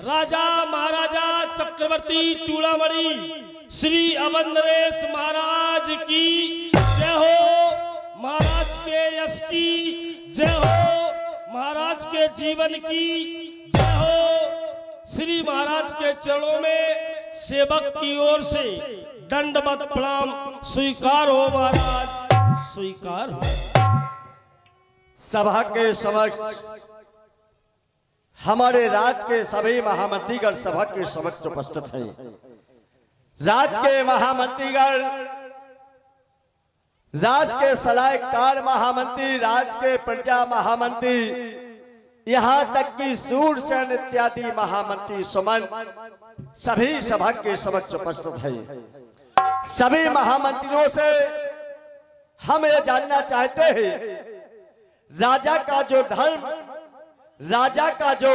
राजा महाराजा चक्रवर्ती चूड़ामणि श्री अवध नरेश महाराज की जय हो। महाराज के यश की जय हो। महाराज के जीवन की जय हो। श्री महाराज के चरणों में सेवक की ओर से दंडवत प्रणाम स्वीकार हो। महाराज स्वीकार हो। सभा के समक्ष हमारे राज के सभी महामंत्रीगण सभा के समक्ष उपस्थित हैं। राज के महामंत्रीगण, राज के सलाहकार महामंत्री, राज के प्रजा महामंत्री, यहाँ तक कि सूरसेन इत्यादि महामंत्री सुमन सभी सभा के समक्ष उपस्थित हैं। सभी महामंत्रियों से हम ये जानना चाहते हैं, राजा का जो धर्म, राजा का जो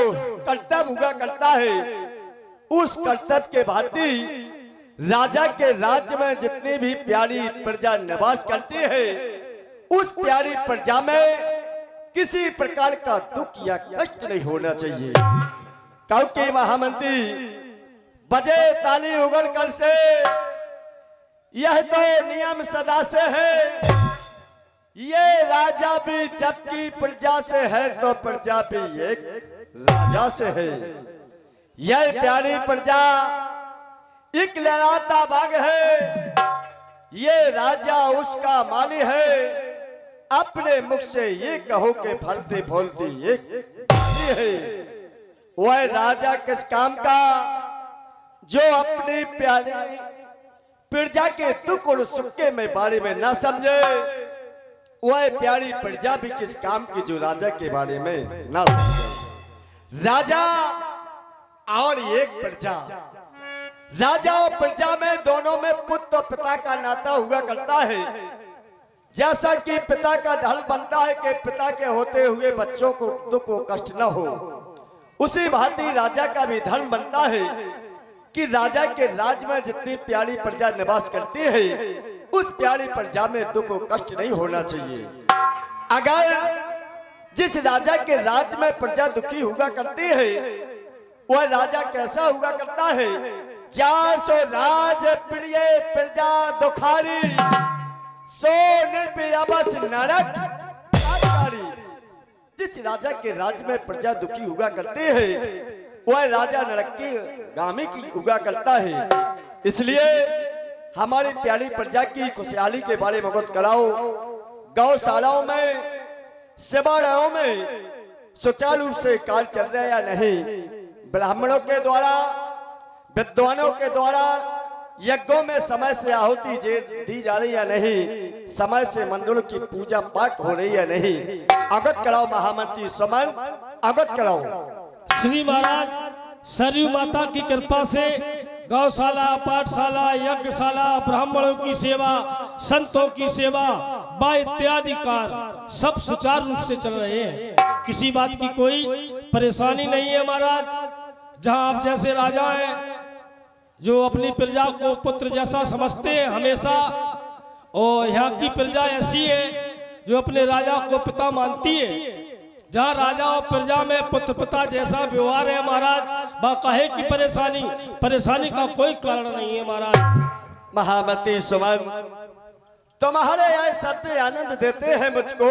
कर्तव्य हुआ करता है, उस कर्तव्य के भांति राजा के राज्य में जितनी भी प्यारी प्रजा निवास करती है, उस प्यारी प्रजा में किसी प्रकार का दुख या कष्ट नहीं होना चाहिए। क्योंकि महामंत्री बजे ताली उगल कर से, यह तो नियम सदा से है। ये राजा भी जबकि प्रजा से है तो प्रजा भी एक राजा से है। यह प्यारी प्रजा एक लहराता बाग है, ये राजा उसका माली है। अपने मुख से ये कहो के फलती फूलती एक है। वह राजा किस काम का जो अपनी प्यारी प्रजा के दुख और सुख के में बारे में ना समझे। वह प्यारी प्रजा भी किस काम की जो राजा के बारे में ना समझे। राजा और एक प्रजा, राजा और प्रजा में दोनों में पुत्र और पिता का नाता हुआ करता है। जैसा कि पिता का धर्म बनता है कि पिता के होते हुए बच्चों को दुख और कष्ट न हो, उसी भांति राजा का भी धर्म बनता है कि राजा के राज में जितनी प्यारी प्रजा निवास करती है, उस प्यारी प्रजा में दुख और कष्ट नहीं होना चाहिए। अगर जिस राजा के राज में प्रजा दुखी हुआ करती है, वह राजा कैसा हुआ करता है? 400 राज प्रिय प्रजा दुखारी, सो निर्भय बस नरक आचारी। जिस राजा के राज में प्रजा दुखी हुआ करती है, वह राजा नरक की गामी की हुआ करता है। इसलिए हमारी प्यारी प्रजा की खुशहाली के बारे में अवगत कराओ। गौशालाओं में, सेवालयों में सुचारू रूप से कार्य चल रहा है या नहीं? ब्राह्मणों के द्वारा, विद्वानों के द्वारा यज्ञों में समय से आहुति दी जा रही या नहीं? समय से मंदिरों की पूजा पाठ हो रही है नहीं? अवगत कराओ महामंत्री सुमन, अवगत कराओ। श्री महाराज सरयू माता की कृपा से गौशाला, पाठशाला, यज्ञशाला, ब्राह्मणों की सेवा, संतों की सेवा व इत्यादि कार्य सब सुचारू रूप से चल रहे हैं। किसी बात की कोई परेशानी नहीं है महाराज। जहां आप जैसे राजा हैं जो अपनी प्रजा को पुत्र जैसा समझते हैं हमेशा, और यहाँ की प्रजा ऐसी है जो अपने राजा को पिता मानती है। जहाँ राजा और प्रजा में पुत्र पिता जैसा व्यवहार है महाराज, बाकाहे की परेशानी का कोई कारण नहीं है महाराज। महामंत्री सुमन, तुम्हारे यह शब्द आनंद देते हैं मुझको,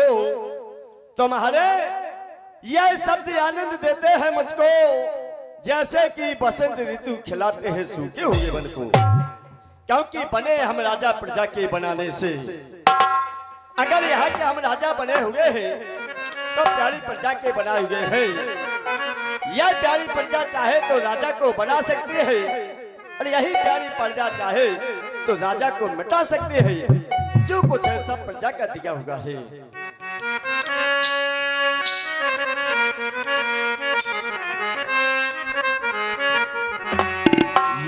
तुम्हारे यह शब्द आनंद देते हैं मुझको, जैसे कि बसंत ऋतु खिलाते हैं सूखे हुए वन को। क्योंकि बने हम राजा प्रजा के बनाने से। अगर यहाँ के हम राजा बने हुए हैं तो प्यारी प्रजा के बनाए हुए हैं। यह प्यारी प्रजा चाहे तो राजा को बना सकती है, और यही प्यारी प्रजा चाहे तो राजा को मिटा सकती है। जो कुछ है सब प्रजा का दिया हुआ है।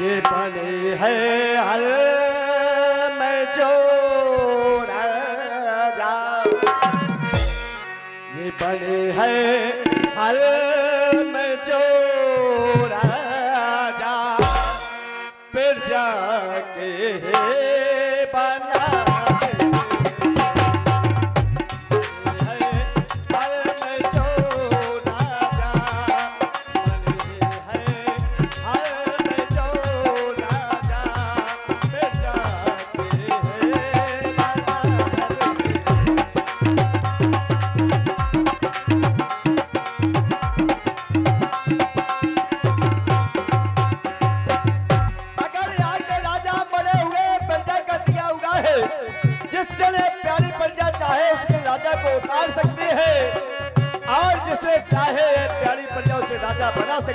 ये बने है हल में जो राजा, ये बने है हल में जो राजा, प्रजा के बना हल में जो राजा, बने है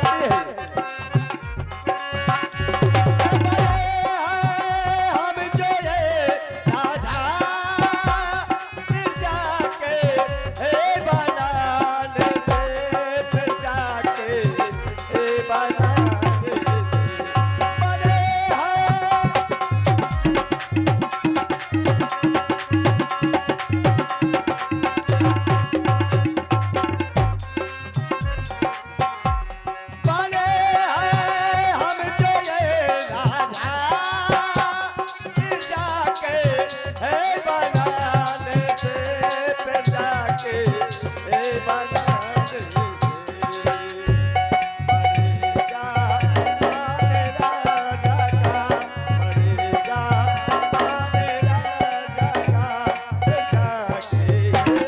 कहती है हम जो ये राजा फिर जाके बनाने से फिर जाके बनाने से बने हैं बने हैं हम जो ये राजा फिर जाके बनाने से फिर जाके बनाने से बनेगा माने राजा का बनेगा माने राजा का फिर जाके बनाने से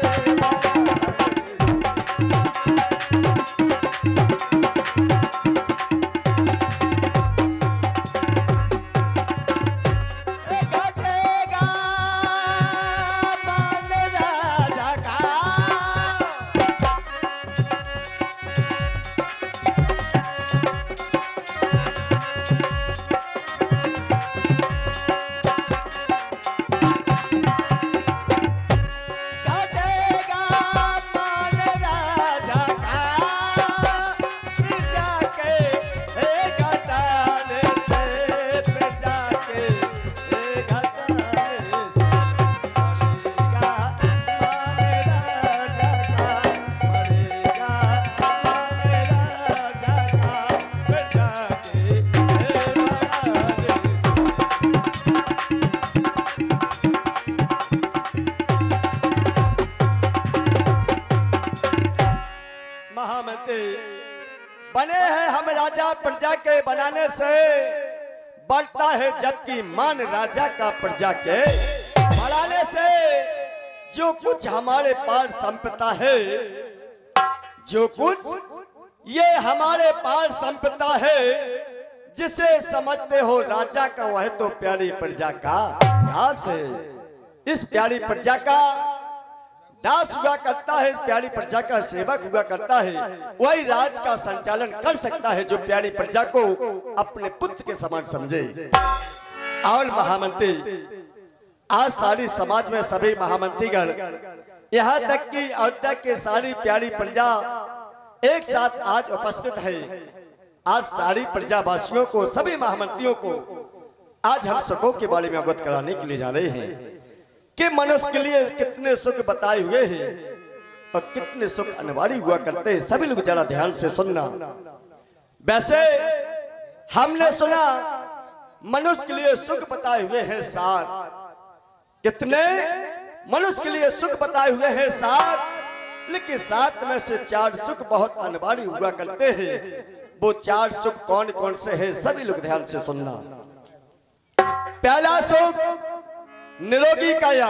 घटेगा मान राजा का घटेगा मान राजा का फिर जाके घटाने से फिर जाके घटाने से मरेगा मान राजा का मरेगा मान राजा का फिर जाके बनाने से महामंत्री बने हैं हम राजा प्रजा के बनाने से बढ़ता है जबकि मान राजा का प्रजा के बढ़ाने से जो कुछ हमारे पास संपदा है जो कुछ ये हमारे पास संपदा है जिसे समझते हो राजा का वह तो प्यारी प्रजा का दास है इस प्यारी प्रजा का दास हुआ करता है प्यारी प्रजा का सेवक हुआ करता है वही राज का संचालन कर सकता है जो प्यारी प्रजा को अपने पुत्र के समान समझे और महामंत्री आज सारी समाज में सभी महामंत्रीगण यहाँ तक कि अब तक के सारी प्यारी प्रजा एक साथ आज उपस्थित है आज सारी प्रजावासियों को सभी महामंत्रियों को आज हम सबों के बारे में अवगत कराने के लिए जा रहे हैं कि मनुष्य के लिए कितने सुख बताए हुए हैं और कितने सुख अनिवार्य हुआ करते हैं सभी लोग जरा ध्यान से सुनना वैसे हमने सुना मनुष्य के लिए सुख बताए हुए हैं सात कितने मनुष्य के लिए सुख बताए हुए हैं सात लेकिन सात में से चार सुख बहुत अनिवार्य हुआ करते हैं वो चार सुख कौन कौन से हैं सभी लोग ध्यान से सुनना पहला सुख निरोगी काया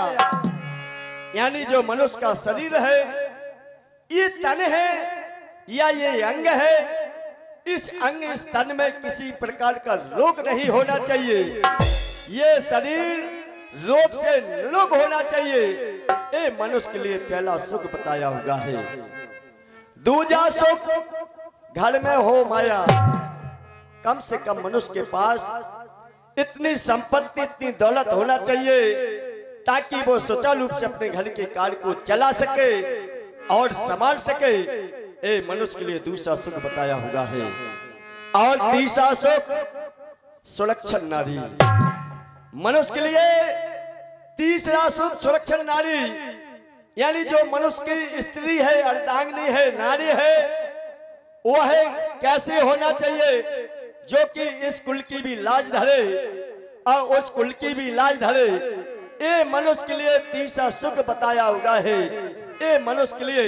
यानी जो मनुष्य का शरीर है ये तन है या ये अंग है इस अंग इस तन में किसी प्रकार का रोग नहीं होना चाहिए ये शरीर रोग से निरोग होना चाहिए ये मनुष्य के लिए पहला सुख बताया हुआ है दूजा सुख घर में हो माया कम से कम मनुष्य के पास इतनी संपत्ति इतनी दौलत होना चाहिए ताकि वो सुचारू रूप से अपने घर के कार्य को चला सके और संभाल सके ये मनुष्य के लिए दूसरा सुख बताया हुआ है और तीसरा सुख सुलक्षण नारी मनुष्य के लिए तीसरा सुख सुलक्षण नारी यानी जो मनुष्य की स्त्री है अर्धांगिनी है नारी है वो है कैसे होना चाहिए जो कि इस कुल की भी लाज धरे और उस कुल की भी लाज धरे ये मनुष्य के लिए तीसरा सुख बताया हुआ है ये मनुष्य के लिए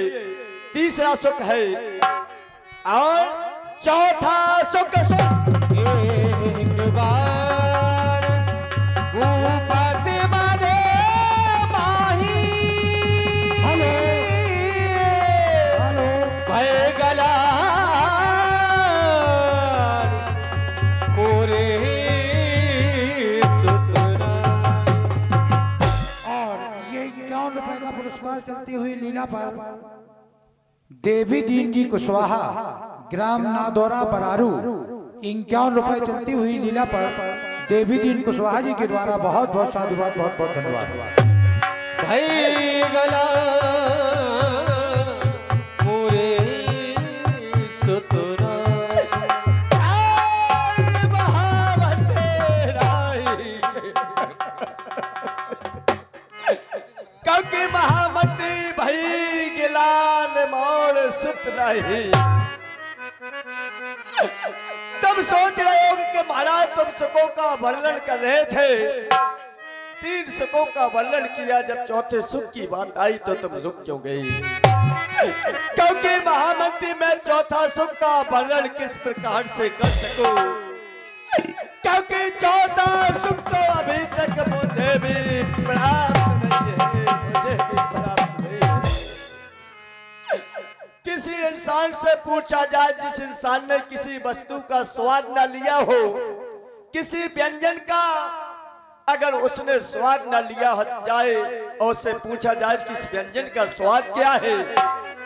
तीसरा सुख है और चौथा सुख एक बार भूपति बने माही हेलो भय गला पूरे सुतरा। और ये 51 रुपए का पुरस्कार चलती हुई लीला पर देवी दीन जी कुशवाहा ग्राम नादौरा बरारू 51 रुपए चलती हुई लीला पर देवी दीन कुशवाहा जी के द्वारा बहुत बहुत साधुवाद, बहुत बहुत धन्यवाद। भाई गला मोरे सुतरा क्योंकि महामती भाई गिलान मोड़ सुत रही। तुम सोच रहे हो कि महाराज तुम सुखों का वर्णन कर रहे थे, 3 सुखों का वर्णन किया, जब चौथे सुख की बात आई तो तुम रुक क्यों गई? क्योंकि महामंत्री मैं चौथा सुख का वर्णन किस प्रकार से कर सकूं? क्योंकि चौथा सुख तो अभी तक मुझे भी प्राप्त नहीं है, मुझे भी प्राप्त नहीं है। किसी इंसान से पूछा जाए जिस इंसान ने किसी वस्तु का स्वाद न लिया हो, किसी व्यंजन का अगर उसने स्वाद न लिया जाए और उससे पूछा जाए कि इस व्यंजन का स्वाद क्या है,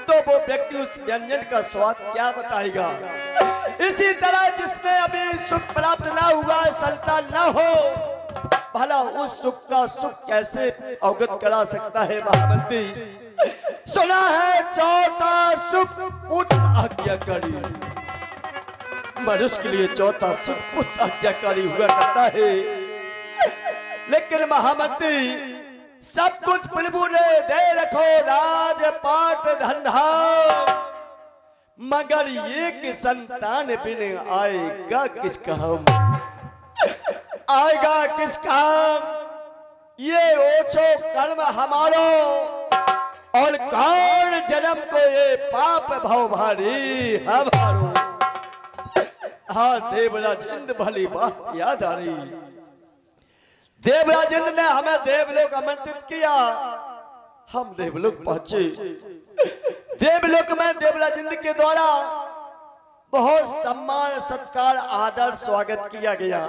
तो वो व्यक्ति उस व्यंजन का स्वाद क्या बताएगा? इसी तरह जिसने अभी सुख प्राप्त ना हुआ, संतान न हो, भला उस सुख का सुख कैसे अवगत करा सकता है? महामंत्री सुना है चौथा सुख पुत्र आज्ञाकारी, मनुष्य के लिए चौथा सुख पुत्र आज्ञाकारी हुआ करता है। लेकिन महामंत्री सब कुछ प्रभु ने दे रखो, राजपाट धंधा, मगर एक संतान बिन आएगा किस काम? आएगा किस काम? ये ओछो कर्म हमारो और कौन जन्म को ये पाप भाव भारी हमारो। हाँ देवराज इंद्र भली बात याद आ रही। देवराज इंद्र ने हमें देवलोक आमंत्रित किया, हम देवलोक पहुंचे। देवलोक में देवराज इंद्र के द्वारा बहुत सम्मान सत्कार आदर स्वागत किया गया,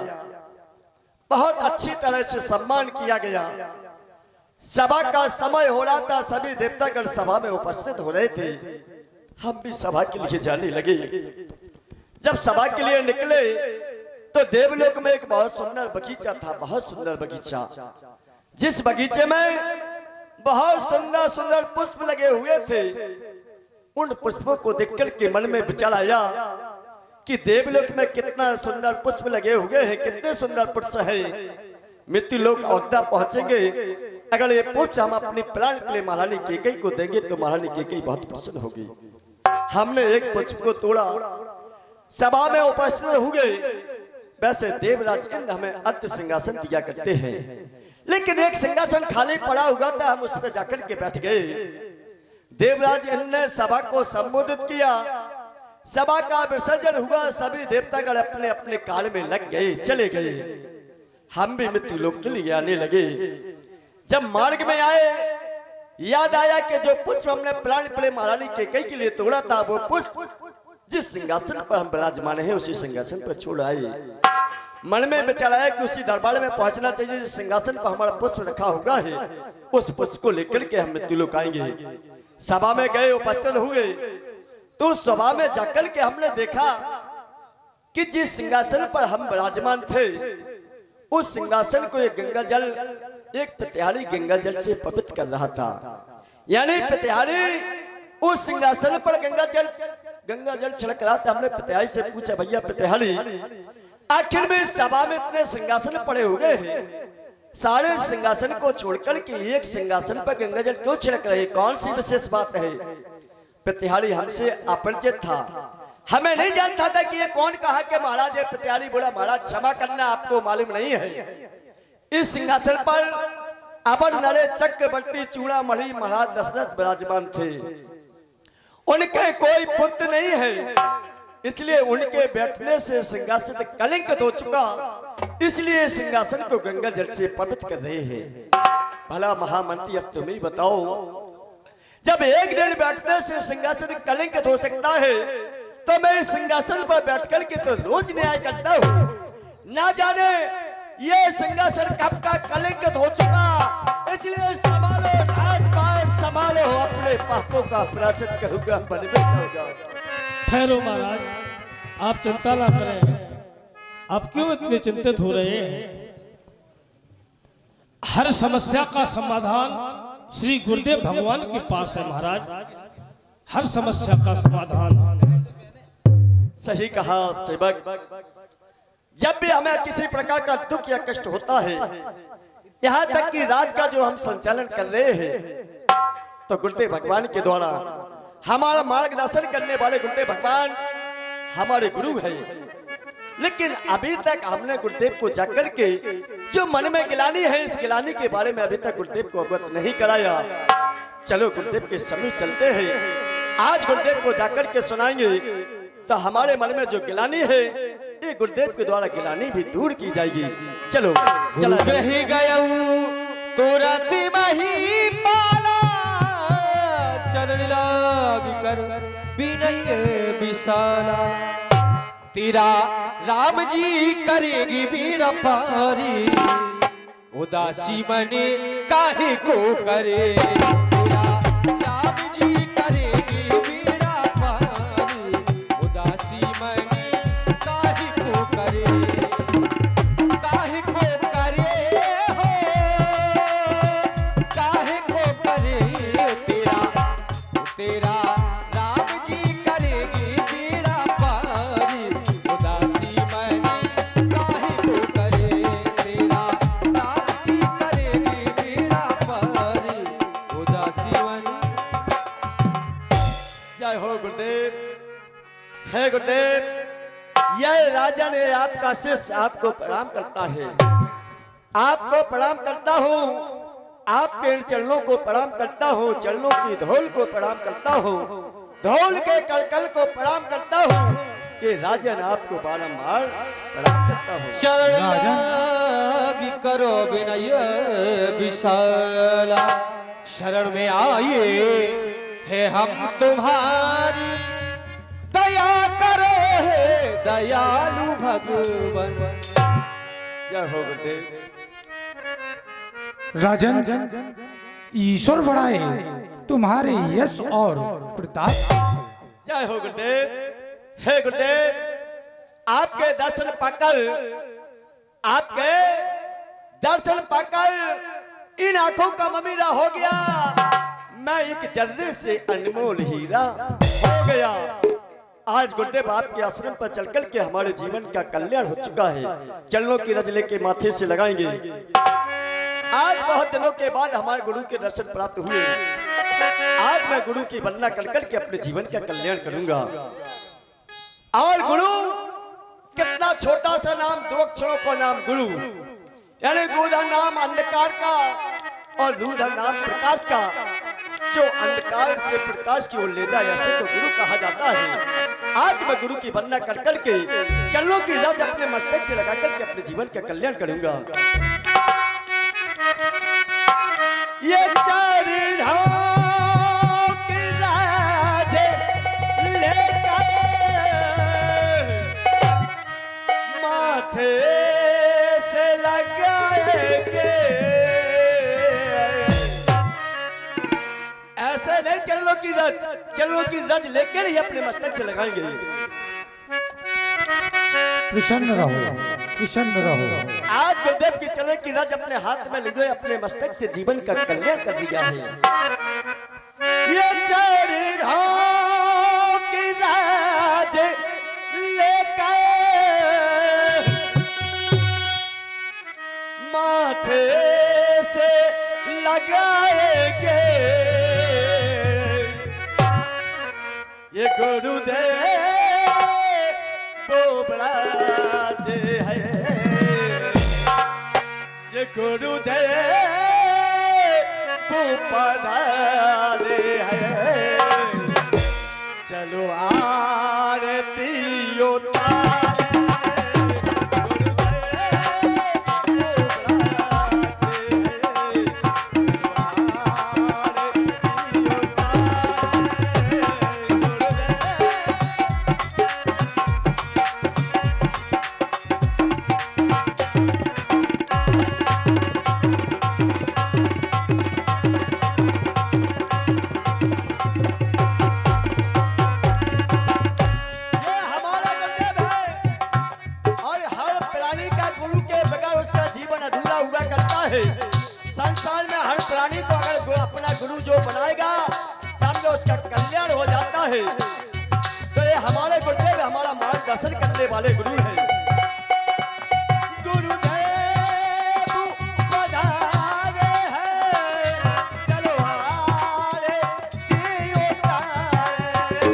बहुत अच्छी तरह से सम्मान किया गया। सभा का समय हो रहा था, सभी देवतागण सभा में उपस्थित हो रहे थे। हम भी सभा के लिए जाने लगे। जब सभा के लिए निकले तो देवलोक में एक बहुत सुंदर बगीचा था, बहुत सुंदर बगीचा, जिस बगीचे में बहुत सुंदर सुंदर पुष्प लगे हुए थे। उन पुष्पों को देखकर के मन में विचार आया कि देवलोक में कितना सुंदर पुष्प लगे हुए हैं, कितने सुंदर पुष्प हैं। मृत्यु लोक अयोध्या पहुंचेंगे, अगर ये पुष्प हम अपनी प्राण के लिए महारानी कैकेयी को देंगे तो महारानी कैकेयी बहुत प्रसन्न होगी। हमने एक पुष्प को तोड़ा, सभा में उपस्थित हो गए। वैसे देवराज इंद्र हमें अर्ध सिंहासन दिया करते हैं, लेकिन एक सिंहासन खाली पड़ा हुआ था, हम उस पर जाकर के बैठ गए। देवराज इंद्र ने सभा को संबोधित किया, सभा का विसर्जन हुआ, सभी देवतागण अपने अपने काल में लग गए, चले गए। हम भी मृत्यु लोक के लिए आने लगे। जब मार्ग में आए, याद आया कि जो पुष्प हमने प्राण प्रिय महारानी कैकेयी के लिए तोड़ा था, वो पुष्प जिस सिंहासन पर हम विराजमान हैं उसी सिंहासन पर छोड़ आए। मन में विचार आया कि उसी दरबार में पहुंचना चाहिए जिस सिंहासन पर हमारा पुष्प रखा होगा है, उस पुष्प को लेकर के हम मृत्यु लोक आएंगे। सभा में गए, उपस्थित हुए, तो उस सभा में जाकर के हमने देखा कि जिस सिंहासन पर हम विराजमान थे, उस सिंहासन को एक गंगा जल, एक प्रतिहारी गंगा जल से पवित्र कर रहा था। यानी प्रतिहारी उस सिंहासन पर गंगा जल छिड़क रहा था। हमने प्रतिहारी से पूछा, भैया प्रतिहारी, आखिर में सभा में इतने सिंहासन पड़े हुए हैं, सारे सिंहासन को छोड़कर के एक सिंहासन पर गंगा जल क्यों छिड़क रहे, कौन सी विशेष बात है? प्रतिहारी हमसे अपरिचित था, हमें नहीं जानता था कि ये कौन कहा कि महाराज है। प्रतिहारी बोला, महाराज क्षमा करना, आपको मालूम नहीं है, इस सिंहासन पर अबर नरे चक्रवर्ती चूड़ामणि महाराज दशरथ विराजमान थे। उनके कोई पुत्र नहीं है, इसलिए उनके बैठने से सिंहासन कलंकित हो चुका, इसलिए सिंहासन को गंगा जल से पवित्र कर रहे हैं। भला महामंत्री अब तुम ही बताओ, जब एक दिन बैठने से सिंहासन कलंकित हो सकता है, तो मैं इस सिंहासन पर बैठकर के तो रोज न्याय करता हूँ, ना जाने ये सिंहासन कब का कलंकित हो चुका। इसलिए संभालो राजपाट, संभालो, अपने पापों का प्रायश्चित करूंगा, बन में जाऊंगा। ठहरो महाराज, आप चिंता ना करें। आप क्यों इतने चिंतित हो रहे हैं? हर समस्या का समाधान श्री गुरुदेव भगवान के पास है महाराज। हर समस्या का समाधान। सही कहा सेवक। जब भी हमें किसी प्रकार का दुख या कष्ट होता है, यहाँ तक कि राज का जो हम संचालन कर रहे हैं, तो गुरुदेव भगवान के द्वारा हमारा मार्गदर्शन करने वाले गुरुदेव भगवान हमारे गुरु है। लेकिन अभी तक हमने गुरुदेव को जाकर के जो मन में गिलानी है, इस गिलानी के बारे में अभी तक गुरुदेव को अवगत नहीं कराया। चलो गुरुदेव के समीप चलते हैं, आज गुरुदेव को जाकर के सुनाएंगे, तो हमारे मन में जो गिलानी है, ये गुरुदेव के द्वारा गिलानी भी दूर की जाएगी। चलो चला कही गयऊ तुरंत मही पाला, चरण लाग कर विनय विशाला। तेरा राम जी करेगी बीड़ा पारी, उदासी मने काहे को करे। तेरा राम जी करेगी बीड़ा पारी, उदासी मने काहे को करे। काहे को करे हो, काहे को करे। तेरा राम जी करेगी बीड़ा पारी, उदासी मने काहे को करे। तेरा राम जी करेगी बीड़ा पारी, उदासी मने। जय हो गुरुदेव। है गुरुदेव, यह राजा ने आपका शिष्य आपको प्रणाम करता है। आपको प्रणाम करता हूँ, आपके इन चरणों को प्रणाम करता हूँ, चरणों की धूल को प्रणाम करता हूँ, धूल के कलकल को प्रणाम करता हूँ। ये राजन आपको बारंबार प्रणाम करता हूँ। शरण लागी करो विनय विशाला, शरण में आइए है हम तुम्हारी। दया करो हे दयालु भगवान। जय हो गुरुदेव। राजन, ईश्वर बढ़ाए तुम्हारे यश और प्रताप। जय हो गुरुदेव। हे गुरुदेव, आपके दर्शन पाकर, आपके दर्शन पाकर इन आंखों का ममीरा हो गया। मैं एक जर्रे से अनमोल हीरा हो गया। आज गुरुदेव आपके आश्रम पर चलकर के हमारे जीवन का कल्याण हो चुका है। चरणों की रज लेके माथे से लगाएंगे। आज बहुत दिनों के बाद हमारे गुरु के दर्शन प्राप्त हुए। आज मैं गुरु की वंदना कर करके अपने जीवन का कल्याण करूंगा। और गुरु कितना छोटा सा नाम, 2 अक्षरों का नाम गुरु, यानी गोधा नाम अंधकार का और दूधा नाम प्रकाश का, जो अंधकार से प्रकाश की ओर ले जाए, ऐसे तो गुरु कहा जाता है। आज मैं गुरु की वंदना कर करके चरणों की रज अपने मस्तक से लगा करके अपने जीवन का कल्याण करूंगा। ये चरणों की रज लेकर माथे से लगाएंगे। ऐसे नहीं, चरणों की रज लेकर ही अपने मस्तक से लगाएंगे। प्रसन्न रहो, प्रसन्न रहो। आज गुरुदेव की चरण की रज अपने हाथ में लिए अपने मस्तक से जीवन का कल्याण कर दिया है। ये चरणों की रज लेकर माथे से लगाएंगे। ये गुरुदेव वो बड़ा है, ये गुरुदेव वो पधारे है। चलो आरती उतारे, है संसार में हर प्राणी को अगर अपना गुरु जो बनाएगा सामने उसका कल्याण हो जाता है। तो ये हमारे गुरुदेव हमारा मार्गदर्शन करने वाले गुरु हैं। गुरुदेव पधारे हैं, चलो आरे की उतारे।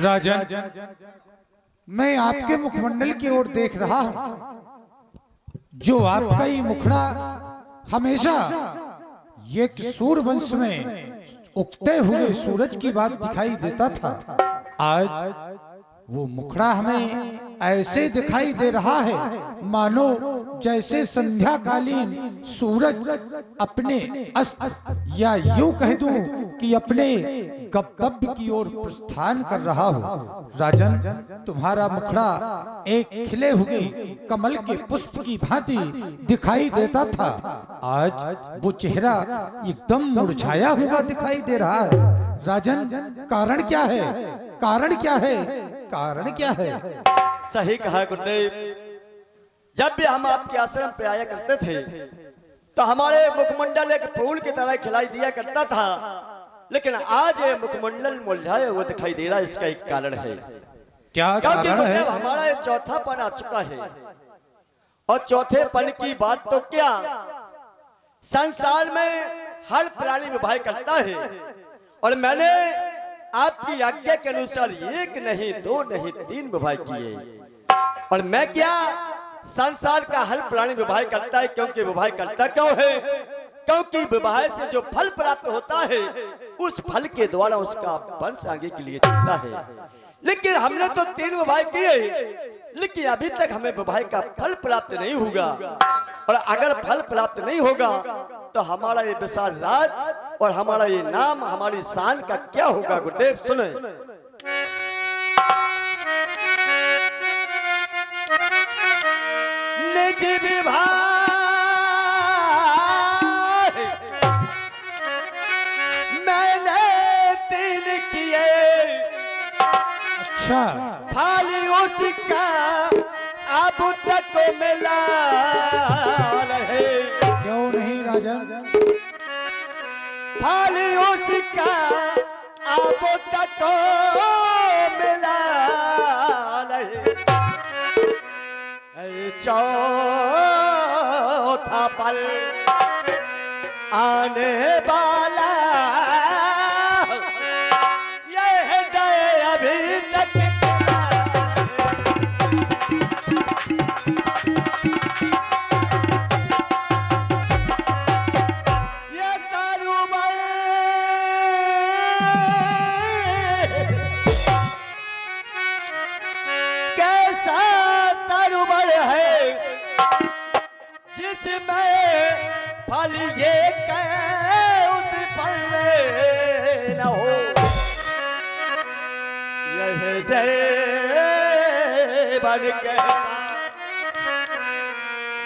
राजन, मैं आपके मुखमंडल की ओर देख रहा हूं, जो आपका ही मुखड़ा हमेशा ये सूर्यवंश में उगते हुए सूरज की बात दिखाई देता था। आज वो मुखड़ा हमें ऐसे दिखाई दे रहा है मानो जैसे संध्याकालीन सूरज अपने अस्त या यूं कह दूं कि अपने गंतव्य की ओर प्रस्थान कर रहा हो। राजन, तुम्हारा मुखड़ा एक खिले हुए कमल के पुष्प की भांति दिखाई देता था, आज वो चेहरा एकदम मुरझाया हुआ दिखाई दे रहा है। राजन, कारण क्या है? कारण क्या है? कारण क्या है? सही कहा गुरुदेव। जब भी हम आपके आश्रम पे आया करते थे तो हमारे मुखमंडल एक फूल की तरह खिलाई दिया करता था, लेकिन आज ये मुखमंडल मुरझाया हुआ दिखाई दे रहा है। इसका एक कारण है। क्या कारण है? हमारा ये चौथापन आ चुका है, और चौथेपन की बात तो क्या, संसार में हर प्राणी विवाह करता है, और मैंने आपकी आज्ञा के अनुसार एक नहीं दो नहीं तीन विवाह किए। और मैं क्या, संसार का हर प्राणी विवाह करता है। क्योंकि विवाह करता क्यों है? क्योंकि विवाह से जो फल प्राप्त होता है उस फल के द्वारा उसका वंश आगे के लिए चलता है। लेकिन हमने तो 3 विवाह किए, लेकिन अभी तक हमें विवाह का फल प्राप्त नहीं होगा। और अगर फल प्राप्त नहीं होगा तो हमारा ये विशाल राज और हमारा ये नाम, हमारी शान का क्या होगा? गुरुदेव सुने। निज विवाह मैंने 3 किए, अच्छा, फाली उसका अब तक मिला रहे। क्यों नहीं राजन? फाली उसका अब तक मिला रहे। चौथा पल आने वाला ये दे अभी तक ये कारोबार खाली ये उत्पन्न न हो, यह जीवन कैसा,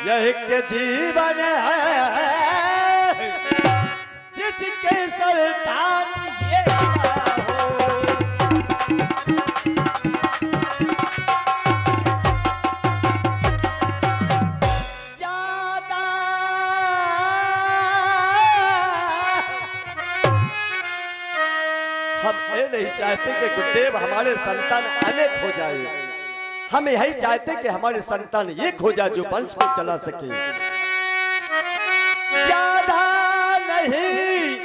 यह के जीवन है जिसके सुल्तान ये ना हो। ज्यादा हम ये नहीं चाहते कि गुरुदेव हमारे संतान अनेक हो जाए, हम यही चाहते कि हमारे संतान एक हो जाए जो वंश को चला सके। ज्यादा नहीं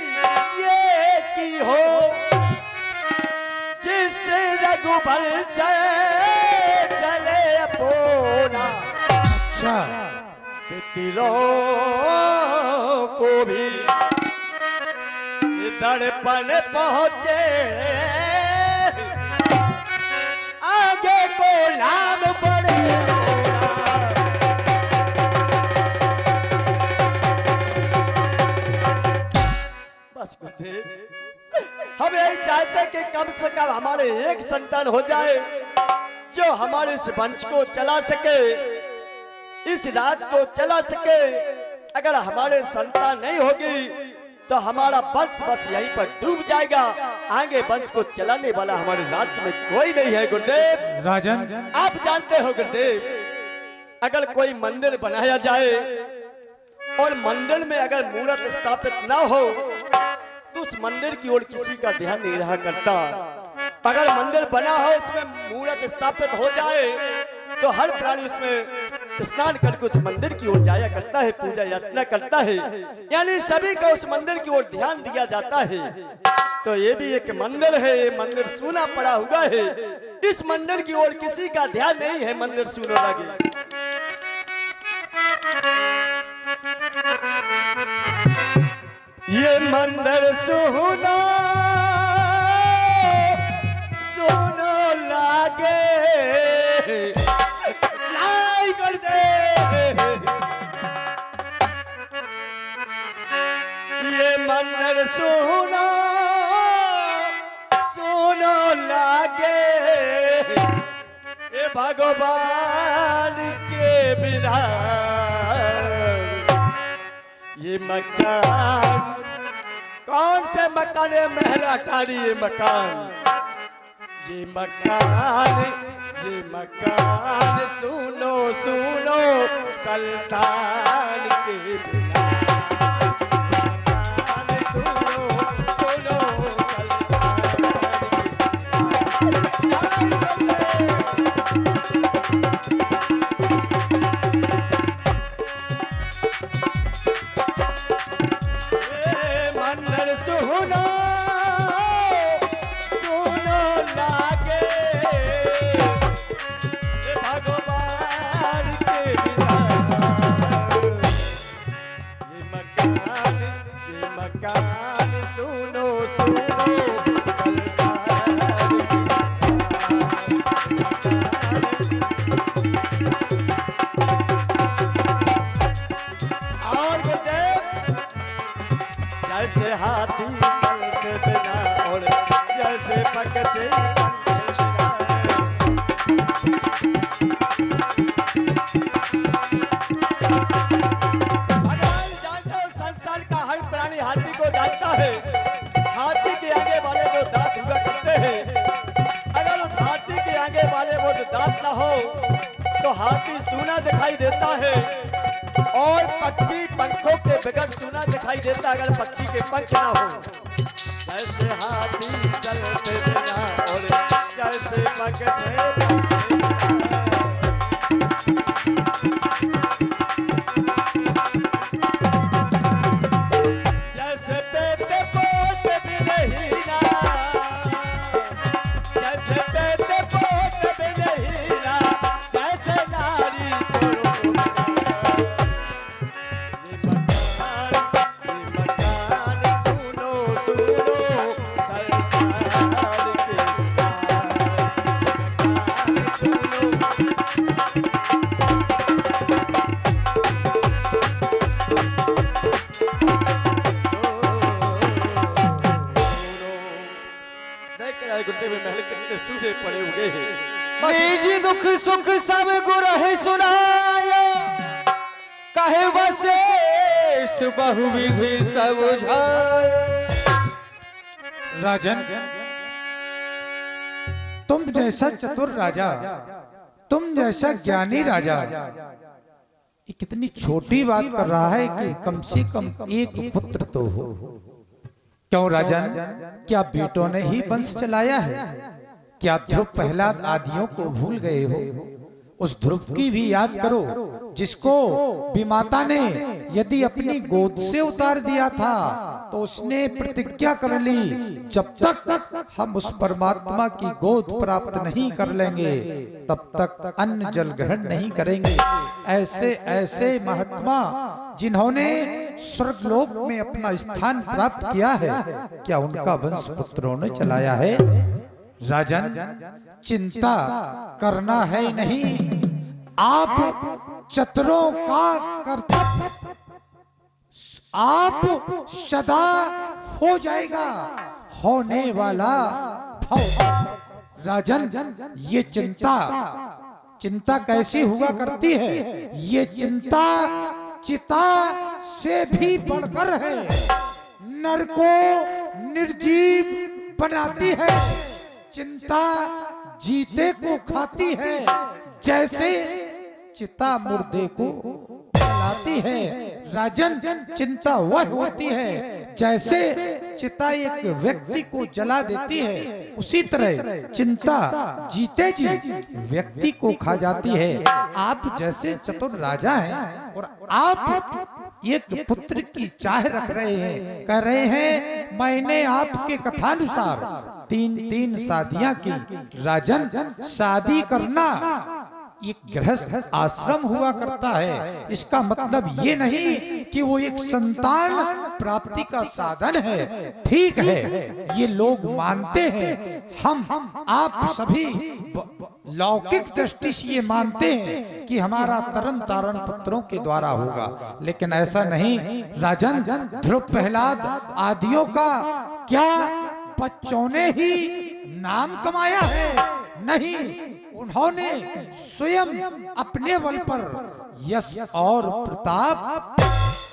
ये की हो जिससे रघुवंश चले अपना, अच्छा पितरों को भी दर्पण पहुंचे, आगे को नाम बढ़े। बस गुरुदेव हम यही चाहते कि कम से कम हमारे एक संतान हो जाए जो हमारे इस वंश को चला सके, इस राज को चला सके। अगर हमारे संतान नहीं होगी तो हमारा वंश बस यहीं पर डूब जाएगा, आगे वंश को चलाने वाला हमारे राज्य में कोई नहीं है। गुरुदेव राजन, आप जानते हो गुरुदेव, अगर कोई मंदिर बनाया जाए और मंदिर में अगर मूर्त स्थापित ना हो तो उस मंदिर की ओर किसी का ध्यान नहीं रहा करता। अगर मंदिर बना हो, उसमें मूर्त स्थापित हो जाए तो हर प्राणी उसमें स्नान करके उस मंदिर की ओर जाया करता है, पूजा याचना करता है, यानी सभी का उस मंदिर की ओर ध्यान दिया जाता है। तो ये भी एक मंदिर है, ये मंदिर सूना पड़ा हुआ है, इस मंदिर की ओर किसी का ध्यान नहीं है, मंदिर सूना लगे। ये मंदिर सूना सूनो लागे, कर दे। ये मंदिर सुनो सुनो लागे, ये भगवान के बिना ये मकान कौन से मकान है, महल अटारी ये मकान, ये मकान सुनो सुनो सुल्तान के बिना, मकान सुनो सुनो सुल्तान के बिना। मंदिर सुनो सुनो लागे, भगवान के बिना ये मकान सुनो सुनो सुल्तान के बिना। और गुरुदेव जैसे हाथी बल के बिना और जैसे पक्षी हाथी को जानता है, हाथी के आगे वाले वो दांत हुआ करते हैं, अगर उस हाथी के आगे वाले वो दांत ना हो तो हाथी सूना दिखाई देता है और पक्षी पंखों के बगैर सूना दिखाई देता है अगर पक्षी के पंख ना हो। जैसे हाथी चलते बिना और जैसे पक्षी महल कितने सूखे पड़े हुए हैं। निजी दुख सुख सब गुरहि सुनाया, कहे वशिष्ठ बहुविधि समझाय। राजन, तुम जैसा चतुर राजा, तुम जैसा ज्ञानी राजा, ये कितनी छोटी बात कर रहा है कि कम से कम एक पुत्र तो हो। क्यों राजन, क्या बेटों ने ही वंश चलाया है? क्या ध्रुव प्रहलाद आदियों को भूल गए हो? उस ध्रुव की भी याद करो जिसको विमाता ने यदि अपनी गोद से उतार दिया था तो उसने प्रतिज्ञा कर ली, जब तक हम उस परमात्मा की गोद प्राप्त नहीं कर लेंगे तब तक अन्न जल ग्रहण नहीं करेंगे। ऐसे ऐसे महात्मा जिन्होंने स्वर्गलोक में अपना स्थान प्राप्त किया है, क्या उनका वंश पुत्रों ने चलाया है? राजन, चिंता करना है नहीं, आप चतुरों का कर्तव्य आप सदा हो जाएगा होने वाला भव। राजन, ये चिंता कैसी हुआ करती है? ये चिंता चिता से भी बढ़कर है, नर को निर्जीव बनाती है, चिंता जीते को खाती है, जैसे चिता मुर्दे को जलाती है। राजन, चिंता वह होती है जैसे चिता एक व्यक्ति को जला देती है, उसी तरह चिंता जीते जी व्यक्ति को खा जाती है। आप जैसे चतुर राजा हैं और आप एक पुत्र की चाह रख रहे हैं, कह रहे हैं मैंने आपके कथानुसार 3 शादियां की। राजन, शादी करना एक गृहस्थ आश्रम हुआ करता है, इसका मतलब ये नहीं कि वो एक संतान प्राप्ति का साधन है। ठीक है, ये लोग मानते हैं, हम आप सभी लौकिक दृष्टि से ये मानते हैं कि हमारा तरन तारण पुत्रों के द्वारा होगा, लेकिन ऐसा नहीं। राजन, ध्रुव प्रहलाद आदियों का क्या बच्चों ने ही नाम कमाया है? नहीं, उन्होंने स्वयं अपने बल पर यश और प्रताप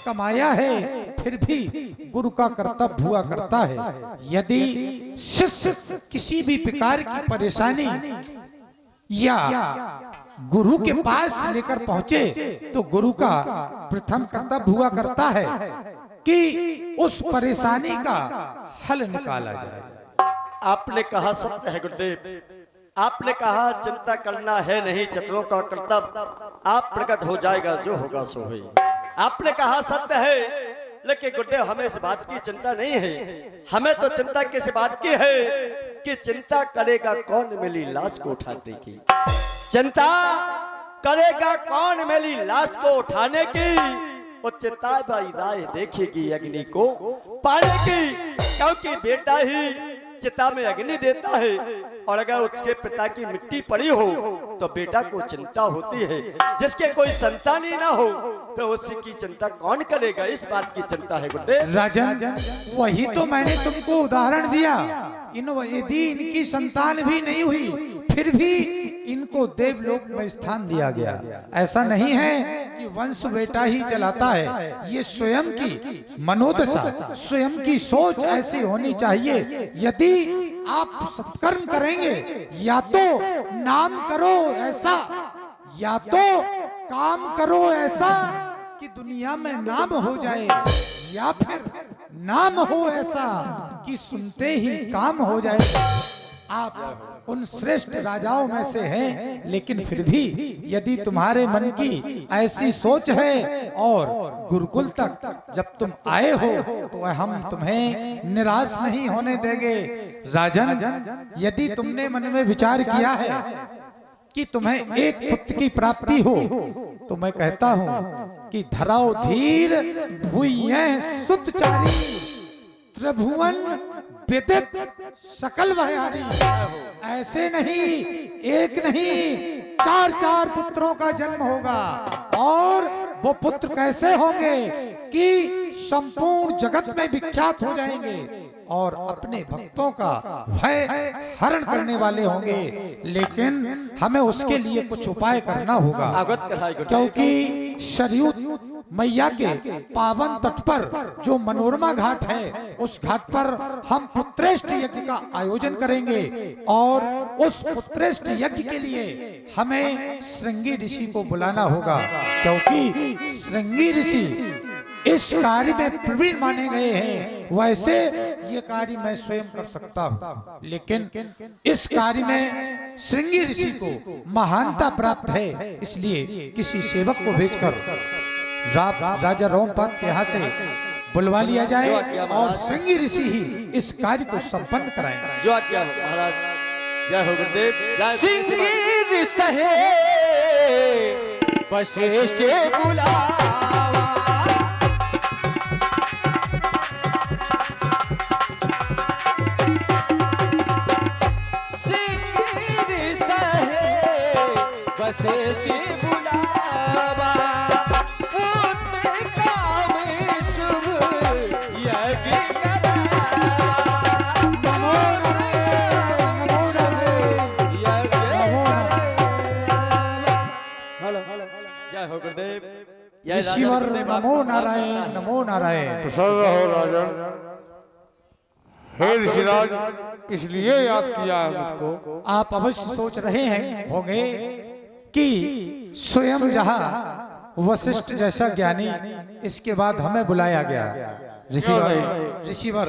कमाया है। फिर भी गुरु का कर्तव्य हुआ करता है, यदि शिष्य किसी भी प्रकार की परेशानी या गुरु के पास लेकर पहुंचे तो गुरु का प्रथम कर्तव्य हुआ करता है कि उस परेशानी का हल निकाला जाए। आपने कहा सत्य है गुरुदेव, आपने कहा चिंता करना है नहीं, चतुरों का कर्तव्य आप प्रकट हो जाएगा, जो होगा सो होई। आपने कहा सत्य है, लेकिन गुरुदेव हमें इस बात की चिंता नहीं है। हमें तो चिंता किस बात की है कि चिंता करेगा कौन मेरी लाश को उठाने की, चिंता करेगा कौन मेरी लाश को उठाने की। और चिता भाई राय देखेगी अग्नि को पाने की, क्योंकि बेटा ही चिता में अग्नि देता है, और अगर उसके पिता की मिट्टी पड़ी हो तो बेटा को चिंता होती है। जिसके कोई संतान ही ना हो तो उसी की चिंता कौन करेगा, इस बात की चिंता है गुरुदेव। राजन, वही तो मैंने तुमको उदाहरण दिया। यदि इनकी संतान भी नहीं हुई फिर भी इनको देवलोक में स्थान दिया गया। ऐसा नहीं है कि वंश बेटा ही चलाता है, ये स्वयं की मनोदशा, स्वयं की सोच ऐसी होनी चाहिए। यदि आप सत्कर्म करेंगे, या तो नाम करो ऐसा, या तो काम करो ऐसा कि दुनिया में नाम हो जाए, या फिर नाम हो ऐसा कि सुनते ही काम हो जाए। आप उन श्रेष्ठ राजाओं में से हैं, लेकिन फिर भी यदि तुम्हारे मन की ऐसी सोच है और गुरुकुल तक जब तुम आए हो तो हम तुम्हें निराश नहीं होने देंगे। राजन, यदि तुमने मन में विचार किया है कि तुम्हें एक पुत्र की प्राप्ति हो तो मैं कहता हूं कि धराओ धीर हुई सुतचारी, त्रिभुवन विदित सकल भयारी। ऐसे नहीं, एक नहीं, 4 पुत्रों का जन्म होगा। और वो पुत्र कैसे होंगे? कि संपूर्ण जगत में विख्यात हो जाएंगे और अपने भक्तों का भय हरण करने वाले होंगे। लेकिन हमें उसके लिए कुछ उपाय करना होगा, अवगत कराए गुरुदेव। क्योंकि सरयू मैया के पावन तट पर जो मनोरमा घाट है, उस घाट पर हम पुत्रेष्ठ यज्ञ का आयोजन करेंगे और उस पुत्रेष्ठ यज्ञ के लिए हमें श्रृंगी ऋषि को बुलाना होगा, क्योंकि श्रृंगी ऋषि इस कार्य में प्रवीण माने गए हैं। वैसे ये कार्य मैं स्वयं कर सकता हूँ, लेकिन इस कार्य में श्रृंगी ऋषि को महानता प्राप्त है, इसलिए किसी सेवक को भेजकर राजा रोमपत के यहाँ से बुलवा लिया जाए और श्रृंगी ऋषि ही इस कार्य को संपन्न कराएंगे। जो आज्ञा हो महाराज। जय हो गुरुदेव। जय सिंगीर सहे वशिष्ठ बुलावा, सिंगीर सहे वशिष्ठ बुलावा, पुत्र काम शुभ यज्ञ करावा, नमो नारायण, नमो नारायण, यज्ञ हेलो। जय हो गुरुदेव। जय राजा ईश्वर गुरुदेव। नमो नारायण, नमो नारायण। प्रसन्न हो राजन। हे ऋषिराज, किस लिए याद किया है मुझको? आप अवश्य सोच रहे हैं होंगे कि स्वयं जहाँ वशिष्ठ जैसा ज्ञानी, इसके बाद हमें बुलाया गया। ऋषिवर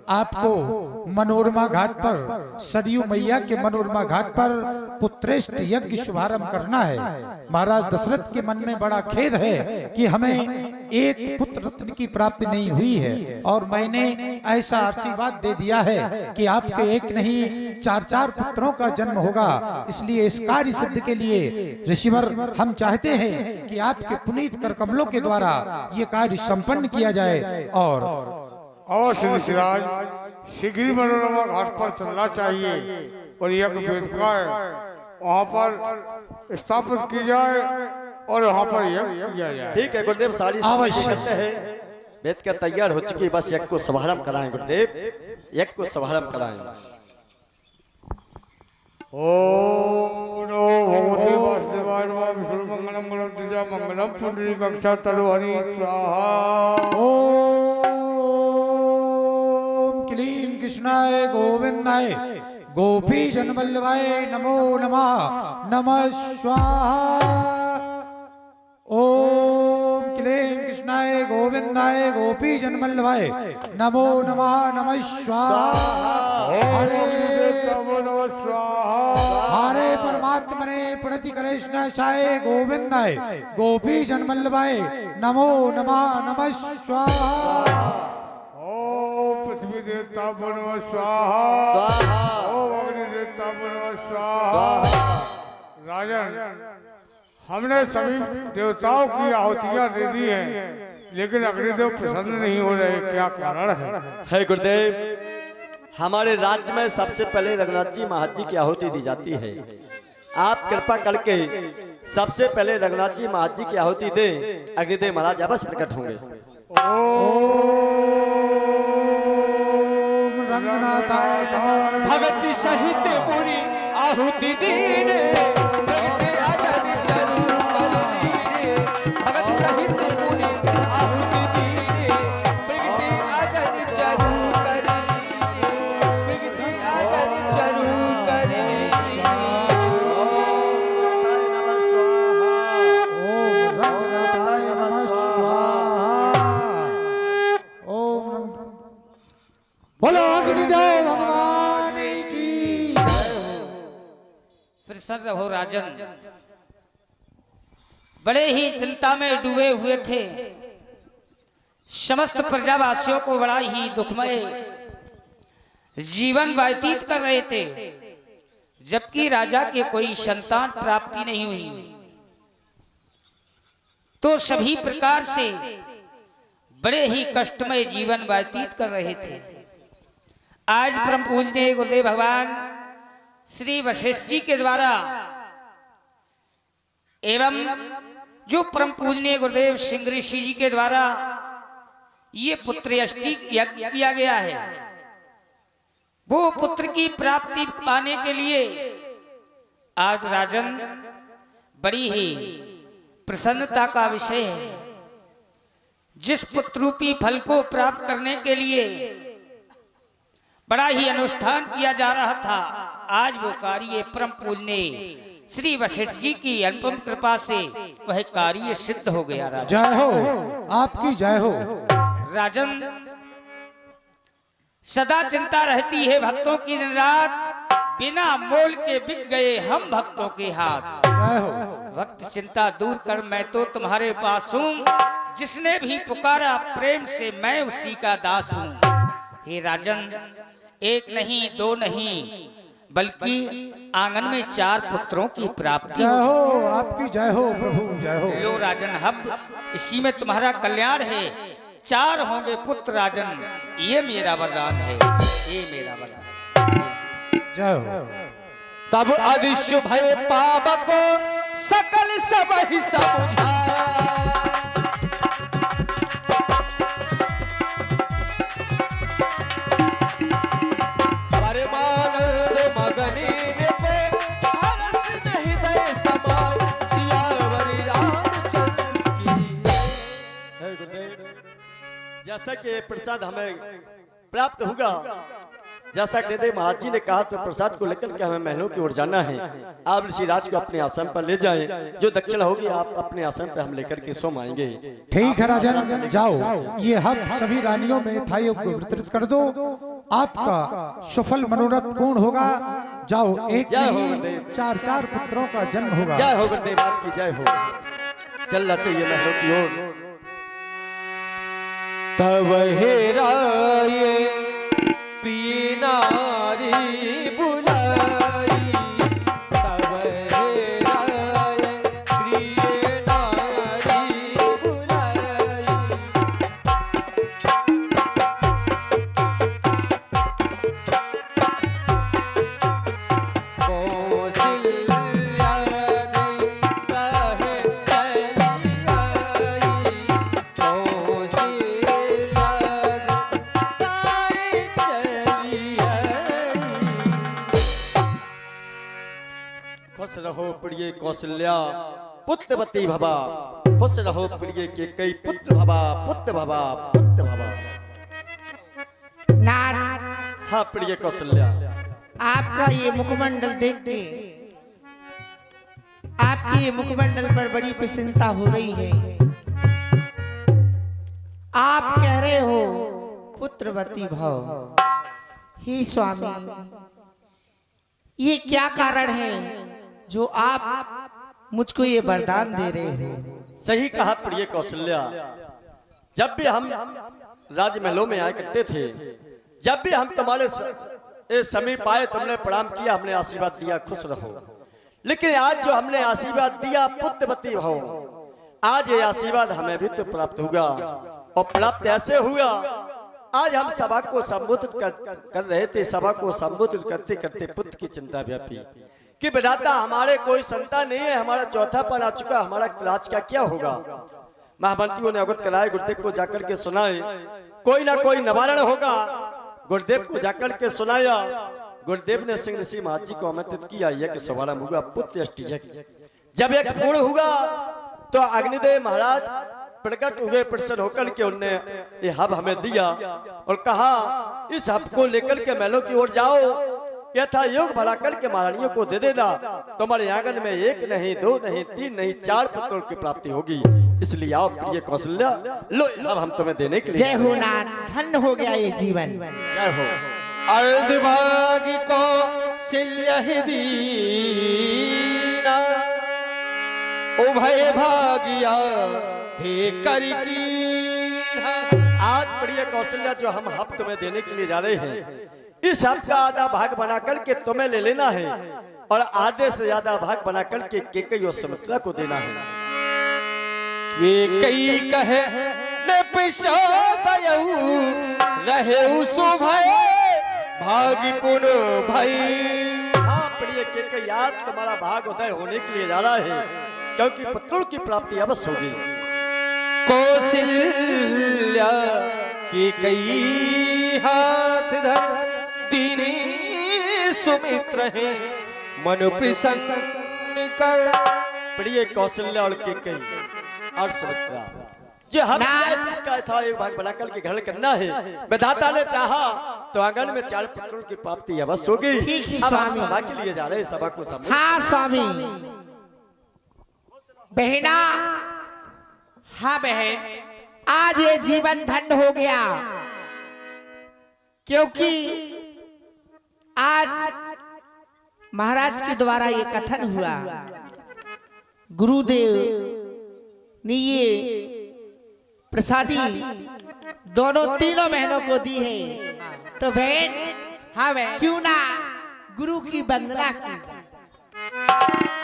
आपको मनोरमा घाट पर, सरयू मैया के मनोरमा घाट पर पुत्रेष्ठ यज्ञ शुभारंभ करना है। महाराज दशरथ के मन में बड़ा खेद है कि हमें एक पुत्र रत्न की प्राप्ति नहीं हुई है, और मैंने ऐसा आशीर्वाद दे दिया है कि आपके एक नहीं 4-4 पुत्रों का जन्म होगा। इसलिए इस कार्य सिद्ध के लिए ऋषिवर हम चाहते हैं कि आपके पुनीत कर कमलों के द्वारा ये कार्य संपन्न किया जाए। और अवश्य ऋषिराज, शीघ्र ही मनोरमा घाट पर चलना चाहिए और यज्ञ वेदिका वहाँ पर स्थापित की जाए और वहाँ पर यज्ञ किया जाए। ठीक है गुरुदेव, सारी अवश्य। करते हैं। वेद का तैयार हो चुकी, बस यज्ञ को शुभारंभ कराएं गुरुदेव, यज्ञ को शुभारंभ कराएं। ओम नमो भगवते वासुदेवाय नमः। विष्णु मंगलम मंगलम दिव्या मंगलम पुंडरीकाक्षा तलहरि स्वाहा। ओम क्लीं कृष्णाय गोविंदाय गोपी जनवल्लभाय नमो नमः। नमः स्वाहा। ओम क्लीं कृष्णाय गोविंदाय गोपी जनवल्लभाय नमो नमः। नमः स्वाहा। हरे परमात्मने प्रणति कृष्णाय गोविंदाय गोपी जनवल्लभाय नमो नमः। नमः स्वाहा। ओम पृथ्वी देवता भनव स्वाहा। ओम अग्नि देवता भनव स्वाहा। राजन, हमने सभी देवताओं की आहुतियां दे दी हैं, लेकिन अग्निदेव प्रसन्न नहीं हो रहे, क्या कारण है? गुरुदेव, हमारे राज्य में सबसे पहले रघुनाथ जी महाराज जी की आहुति दी जाती है। आप कृपा करके सबसे पहले रघुनाथ जी महाराज जी की आहुति दें, अग्निदेव महाराज अवश्य प्रकट होंगे। रंगनाथाय नमः। भगति सहित मुनि आहुति दीने, प्रगटे अगन चरु करीने। भगत सहित मुनि आहुति दीने, प्रगटे अगन चरु करीने। प्रगटे अगन चरु करीने। ओम रंगनाथाय नमः स्वाहा। ओम बोलो अग्निदेव भगवान की। प्रसन्न हो राजन। बड़े ही चिंता में डूबे हुए थे। समस्त प्रजावासियों को बड़ा ही दुखमय जीवन व्यतीत कर रहे थे, जबकि राजा के कोई संतान प्राप्ति नहीं हुई। तो सभी प्रकार से बड़े ही कष्टमय जीवन व्यतीत कर रहे थे। आज परम पूजनीय गुरुदेव भगवान श्री वशिष्ठ जी के द्वारा एवं जो परम पूजनीय गुरुदेव सिंह ऋषि जी के द्वारा ये पुत्रयष्टि यज्ञ किया गया है। वो पुत्र की प्राप्ति पाने के लिए आज राजन बड़ी ही प्रसन्नता का विषय है। जिस पुत्ररूपी फल को प्राप्त करने के लिए बड़ा ही अनुष्ठान किया जा रहा था, आज वो कार्य परम पूजनीय श्री वशिष्ठ जी की अनुपम कृपा से वह कार्य सिद्ध हो गया। राजन जय हो, आपकी जय हो। राजन, सदा चिंता रहती है भक्तों की, दिन रात बिना मोल के बिक गए हम भक्तों के हाथ। जय हो। वक्त चिंता दूर कर मैं तो तुम्हारे पास हूँ, जिसने भी पुकारा प्रेम से मैं उसी का दास हूँ। हे राजन, एक नहीं दो नहीं बल्कि आंगन में 4 पुत्रों की प्राप्ति जय हो, आपकी जय हो प्रभु, जय हो। लो राजन, अब इसी में तुम्हारा कल्याण है। 4 होंगे पुत्र राजन, ये मेरा वरदान है, ये मेरा वरदान। जय हो। तब अधिशु भय पावको सकल सब ही समझा। परमानंद मगनीन पे हरस नहीं दे समा, सियावरी रामचंद्र की। हे गुरुदेव, जैसा कि प्रसाद हमें प्राप्त होगा, जैसा गुरुदेव महाराज जी ने कहा, तो प्रसाद को लेकर के हमें महलों की ओर जाना है। आप ऋषि राज को अपने आश्रम पर ले जाएं, जो दक्षिणा होगी आप अपने आश्रम पर हम लेकर के सो आएंगे। ठीक है राजन, जाओ, ये हब सभी रानियों में थाइयों को वितरित कर दो, आपका सफल मनोरथ पूर्ण होगा। जाओ, एक जय हो नहीं गुरुदेव। 4 पुत्रों का जन्म होगा। जय हो गुरुदेव, आपकी जय हो। चलना चाहिए महलों की ओर। तब हेराए प्रिय नारी बुलाई, तब हेराए प्रिय नारी बुलाई। कौशल्या दी कहे चली आई, कौशल्या दी चली आई। खुश रहो प्रिय कौशल्या पुत्रवती भवा, खुश रहो प्रिय के कई पुत्र भवा, पुत्र भवा, पुत्र भवा। नाथ, हाँ प्रिय कौशल्या, आपका ये मुखमंडल देख के आपके ये मुखमंडल पर बड़ी प्रसन्नता हो रही है। आप कह रहे हो पुत्रवती भव। हे स्वामी, ये क्या कारण है जो आप मुझको ये वरदान दे रहे हो? सही कहा प्रिय कौशल्या। जब भी हम राजमहलों में आए करते थे, जब भी हम तुम्हारे समीप आए, तुमने प्रणाम किया, हमने आशीर्वाद दिया, खुश रहो। लेकिन आज जो हमने आशीर्वाद दिया पुत्रवती भव, आज ये आशीर्वाद हमें भी तो प्राप्त होगा, और प्राप्त ऐसे हुआ। आज हम सभा को संबोधित कर रहे थे, सभा को संबोधित करते करते पुत्र की चिंता व्यापी कि विधाता हमारे कोई संतान नहीं है, हमारा चौथा पल आ चुका, हमारा राज का क्या होगा। महामंत्रियों ने अवगत कराए, गुरुदेव को जाकर के सुनाए, कोई ना कोई निवारण होगा। गुरुदेव को जाकर के सुनाया, गुरुदेव ने सिंह ऋषि महाराज जी को आमंत्रित किया, यज्ञ शुभारंभ हुआ, पुत्रयष्टि यज्ञ। जब यज्ञ पूर्ण हुआ तो अग्निदेव महाराज प्रकट हुए, प्रसन्न होकर के उनने ये हब हमें दिया और कहा, इस हब को लेकर के महलों की ओर जाओ, यथा योग भला करके महारानियों को दे देना, तुम्हारे आंगन में 1 नहीं 2 नहीं 3 नहीं 4 पुत्रों की प्राप्ति होगी। इसलिए आओ प्रिय कौशल्या, लो अब हम तुम्हें देने के लिए। जय हो नाथ, धन्य हो गया ये जीवन। जय हो। अर्धभागी को सिल्य दीना, उभय भागिया थे कर कीन्हा। आज प्रिय कौशल्या, जो हम हब तुम्हें देने के लिए जा रहे हैं, इस हब का आधा भाग बना करके तुम्हें ले लेना है और आधे से ज्यादा भाग बना करके केकई और सुमित्रा को देना है। के कई कहे ने पिशादयऊ रहे सुभय भागी पुन भई। हाँ प्रिय केकई, आज तुम्हारा भाग उदय होने के लिए जा रहा है, क्योंकि पुत्रों की प्राप्ति अवश्य होगी। कौशल्या कि कई हाथ धर दीनी सुमित्र है मन प्रसन्न कर। प्रिय कौशल्या और के कई और सुमित्रा जे हम इसका था एक भाग बनाकर के घर करना है। विधाता ने चाहा तो आंगन में 4 पुत्रों की प्राप्ति अवश्य होगी। ठीक ही अब हम स्वामी। सभा के लिए जा रहे हैं, सभा को सम्मिलित। हाँ स्वामी। बहना, हाँ बहन, आज ये जीवन धन्य हो गया, क्योंकि आज महाराज के द्वारा ये कथन हुआ, गुरुदेव ने ये प्रसादी दोनों तीनों बहनों को दी है। तो बहन, हाँ बहन, क्यों ना गुरु की वंदना की जाए।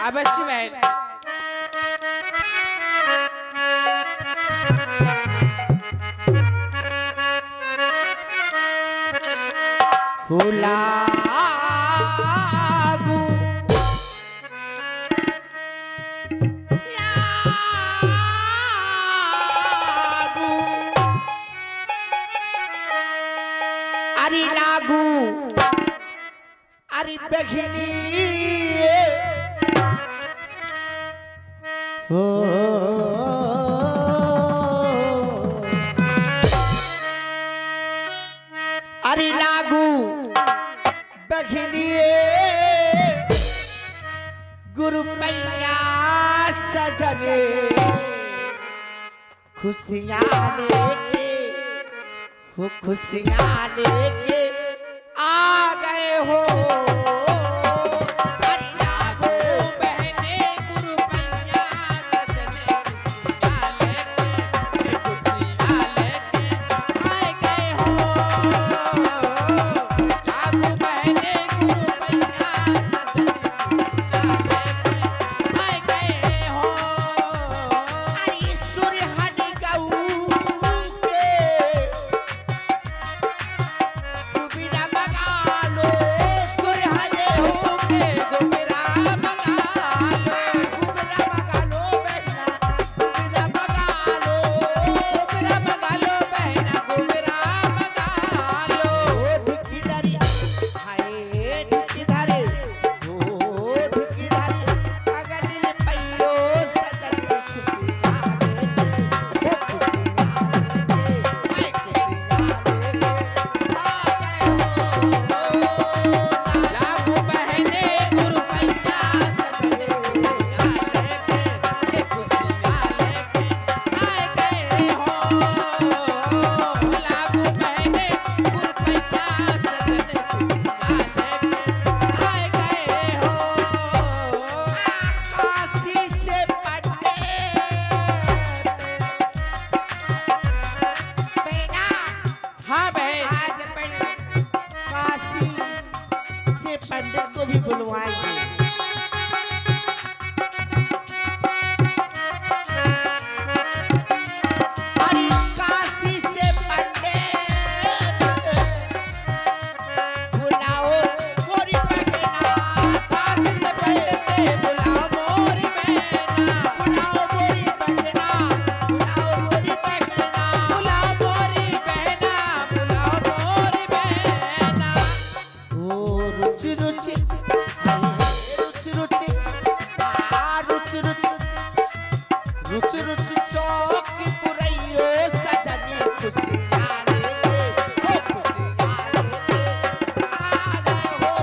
अवश्य बहन। लागू लागू अरे लागू अरे बघनी हो अरे लागू बघनिए गुरु पैया सजने खुशियाँ लेके हो, खुशियाँ लेके आ गए हो। अरे लागू बहने गुरु पैया सजने खुशियाँ लेके आ गए हो। लागू बहने गुरु पैया सजने खुशियाँ लेके आ गए हो। अरे सुरहन गऊ के गुबिरा मंगा लो, सुरहन हो के गुबिरा मंगा लो, गुबिरा मंगा लो बहना, गुबिरा मंगा लो, गुबिरा मंगा लो बहना, गुबिरा मंगा लो। ढिकी धरी हाय ढिकी धरी हो, ढिकी धरी अगर दिल पैयो सजन खुशियाँ लेके, हो खुशियाँ लेके, हाय खुशियाँ लेके आ गए हो। लागू बहने गुरु पैया सजने खुशियाँ लेके, खुशियाँ लेके आ गए हो। लागू बहने गुरु पैया सजने खुशियाँ लेके आ गए हो। काशी से पढ़ने बेटा, हाँ बहन, आज काशी से पंडित को भी बुलवाएंगे। अरे काशी से पंडित बुलाओ मोरी बहना, काशी से पंडित बुलाओ मोरी बहना, बुलाओ मोरी बहना, बुलाओ मोरी बहना, बुलाओ मोरी बहना, बुलाओ मोरी बहना। ओ रुचि रुचि रुचि रुचि रुचि रुचि रुचि रुचि चौकी पुरैयो सजनी खुशियाँ लेके, ओ खुशियाँ लेके आ गए हो।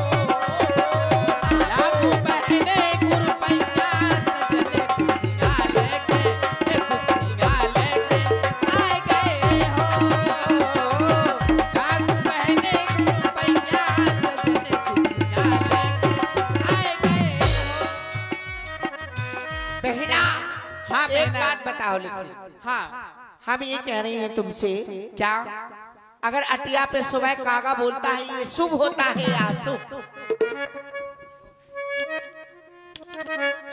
लागू बहने गुरु पैया सजने खुशियाँ लेके, खुशियाँ लेके आ गए हो। लागू बहने गुरु पैया सजने खुशियाँ लेके आ गए हो। बहना, हाँ एक बहना, बात बताओ लेकिन, हाँ हम ये कह रहे हैं तुमसे, क्या? अगर अटिया पे सुबह कागा बोलता है ये शुभ होता है या अशुभ?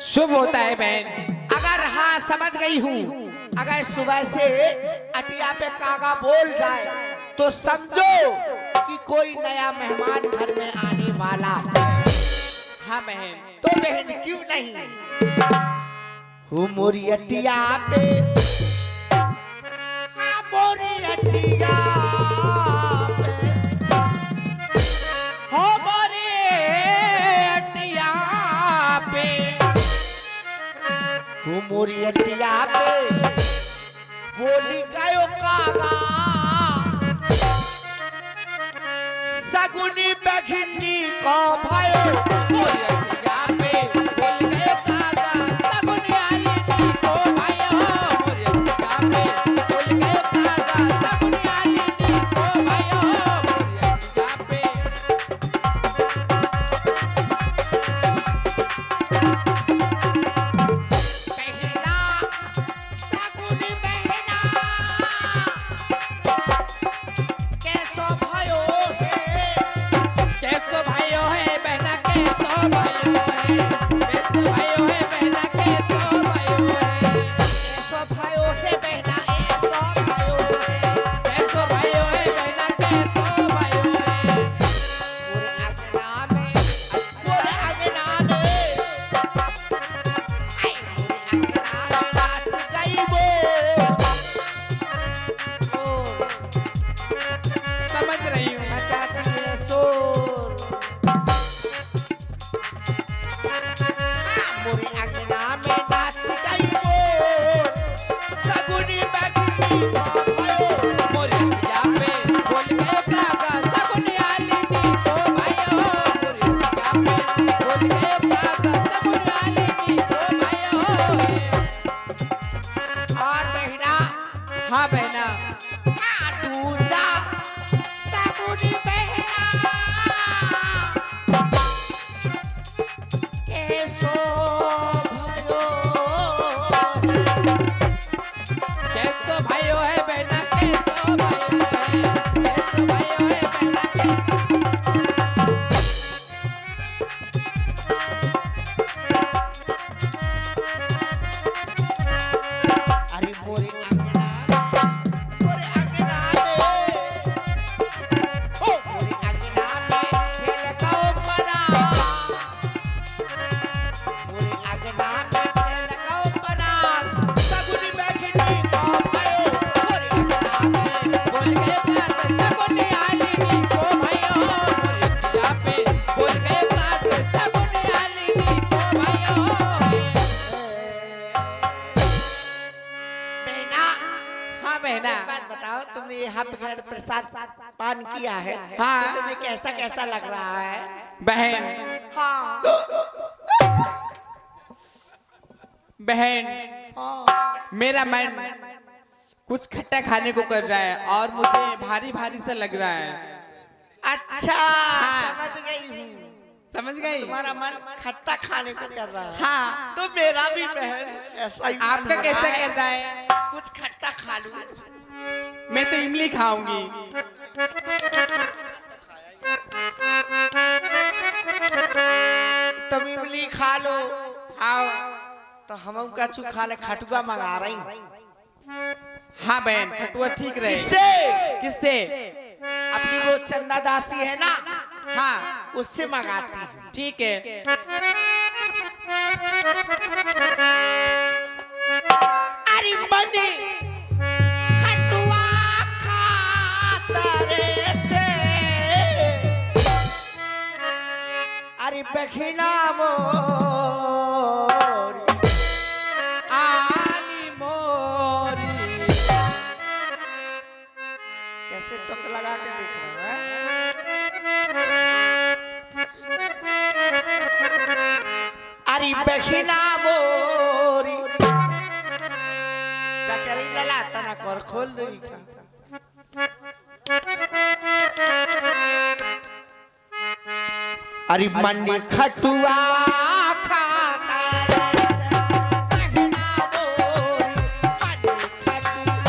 शुभ होता है बहन। अगर हाँ समझ गई हूँ, अगर सुबह से अटिया पे कागा बोल जाए तो समझो कि कोई नया मेहमान घर में आने वाला है। हाँ बहन, तो बहन क्यों नहीं हो मोरी अटिया पे, हाँ मोरी अटिया मोरियतिया पे बोली गयो कागा सगुनी बघिनी को भयो मोरियतिया पे बोल गयो कागा सगुनी आलिनी को भयो मोरियतिया पे बोल गयो कागा सगुनी आलिनी को भयो मोरियतिया पे बहना सगुनी बहना कैसो भयो है कैसो भाइयों है बहना कैसो भाइयों है कैसो भाइयों है बहना कैसो भाइयों है कैसो भयो है बहना ऐसो भयो है कैसो भाइयों है बहना कैसो भाइयों है पूरे अगना में पूरे अगना में आई पूरे अगना में नाच गई वो समझ रही हूँ मचाती है शोर पूरे अगना में नाच गई वो सगुनी बघनी को भयो मोरिया पे बोल गयो काका सगुनी आलिनी को भाइयों मोरिया पे बोल गयो काका सगुनी आलिनी को भाइयों और बहना हाँ बहना दूजा सगुनी बहना कैसो भयो कैसो भाइयों है बहना कैसो भाइयों है कैसो भाइयों है बहना कैसो अरे मोरे अंगना में ओ मोरे अंगना में खेल गाओ परा मोरे अंगना में खेल गाओ परा सगुनी बघनी को भयो मोरे अंगना में बोल गयो काका सगुनी आलिनी को भाइयों मोरिया पे बोल गयो काका सगुनी आलिनी को भाइयों बहना हाँ बहना बात बताओ तुमने यहाँ पे खड़े प्रसाद पान किया है हाँ। तो तुम्हें कैसा कैसा लग रहा है बहन हाँ बहन हाँ मेरा मन कुछ खट्टा खाने को कर रहा है और मुझे भारी भारी सा लग रहा है अच्छा हाँ। समझ गई हूँ समझ गई तुम्हारा मन खट्टा खाने को कर रहा है हाँ तो मेरा भी बहन ऐसा ही मन आपका हो कैसा रहा है। कर रहा है कुछ खट्टा खा लूं मैं तो इमली खाऊंगी तुम इमली खा लो आओ तो हम कछु खा ले खटुआ मंगा रही हाँ बहन खटुआ ठीक रहे किससे किससे अपनी वो चंदा दासी है ना हाँ उससे मंगाती हूँ ठीक है अरे बने खटुआ खाता रे से अरे बखिना मोर आली मोरी कैसे टक लगा के देख रहा है अरे बखिना मोरी चकरी लला तना कर खोल दे अरे मंडी खटुआ खाता रे से, बखिना मोरी, मंडी खटुआ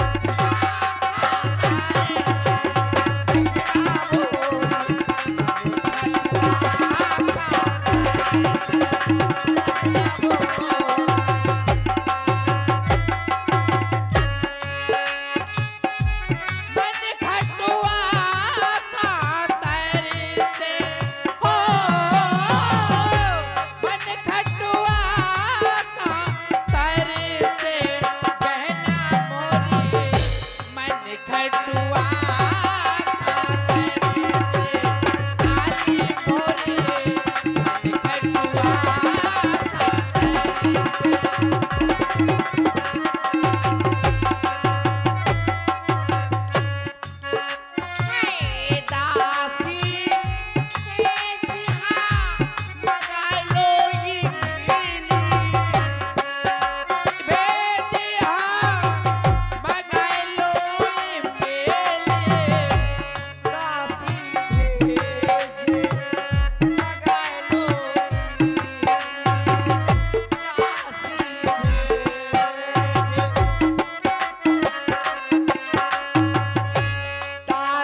खाता रे से, बखिना मोरी, मन खटुआ खाता रे से हो मन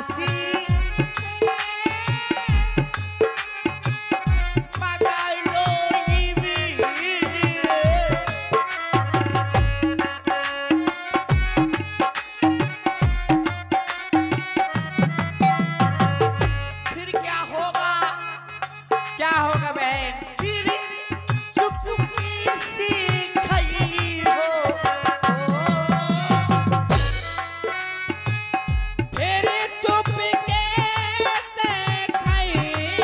दासी मगालो भी फिर क्या होगा बहन फिर चुपकी सी खई हो तेरे चुपके से खाइए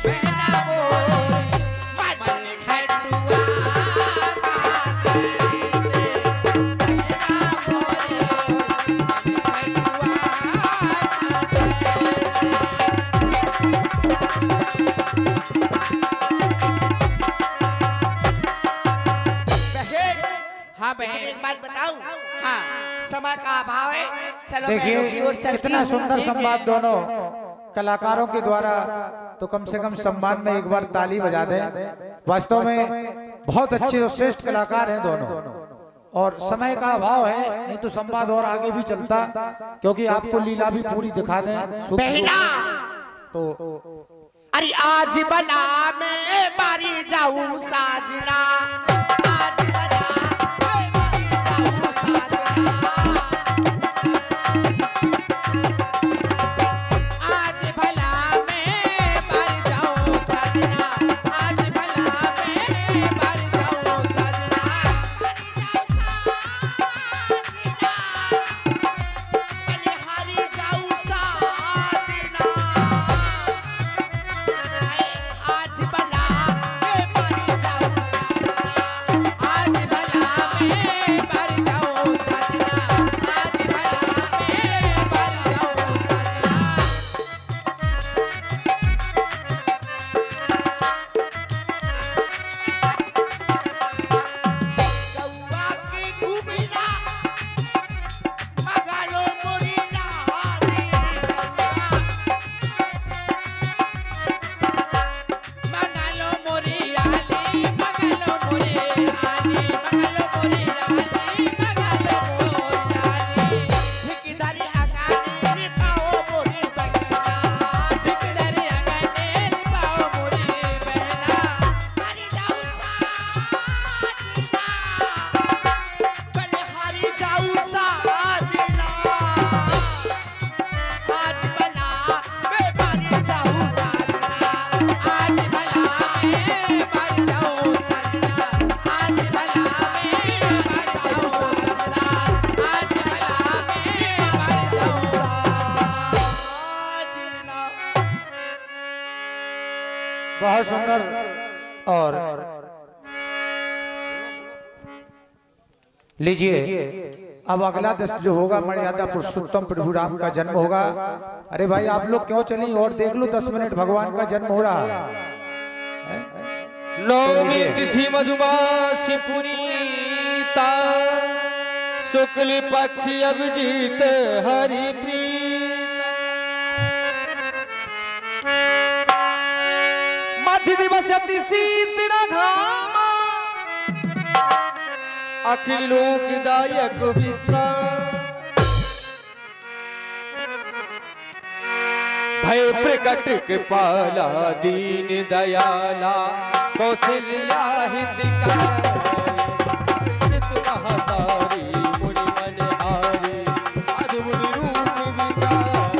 बहना बोले मन खटुआ का कैसे बहना बोले मन खटुआ का बहन हाँ बहन बहन एक बात बताऊं हाँ समय का अभाव है चलो बहनों की देखिए ओर चलती इतना हूँ। सुंदर ठीक है? संवाद दोनों कलाकारों के द्वारा, तो कम से कम सम्मान में एक बार ताली बजा दें। वास्तव में बहुत अच्छे और श्रेष्ठ कलाकार हैं दोनों, और समय का अभाव है, नहीं तो संवाद और आगे भी चलता, क्योंकि आपको लीला भी पूरी दिखा दें बहना तो अरे आज बला मैं मारी जाऊं साजना आज बला मैं मारी जाऊं साजना आज भला मैं मर जाऊं सजना आज भला मैं मर जाऊं सजना बलिहारी जाऊं साजना आज बला मैं मारी जाऊं साजना आज भला मैं मर जाऊं सजना आज भला मैं मर जाऊं सजना कौवा की घुमिना मगालो मोरीला हारी कौवा मंगलो मोरी आली मंगलो मोरी आली मंगलो मोरी आली मंगलो मोरी आली ठिकदारी अगाने पाओ मोरी बहिना ठिकदारी अगने पाओ मोरी बहना हरी जाऊ साजना बलिहारी जाऊ साजना आज बला मैं मारी जाऊ साजना आज भला मैं मर जाऊं सजना आज भला मैं मर जाऊं सजना आज भला मैं मर जाऊं साजना बहुत सुंदर। और लीजिए अब अगला दस्त जो होगा मर्यादा पुरुषोत्तम प्रभु राम का जन्म होगा। अरे भाई आप लोग क्यों चली और देख लो 10 मिनट भगवान का जन्म हो रहा है। नवमी तिथि मधुमासी पुनीता शुक्ल पक्ष अभिजीत हरि प्रीत मध्य दिवस अति शीत घामा अखिल लोकदायक विश्राम भय प्रकट कृपाला दीन दयाला कौशल्या हितकारी चित महतारी मुनि मनहारी अद्भुत रूप विचार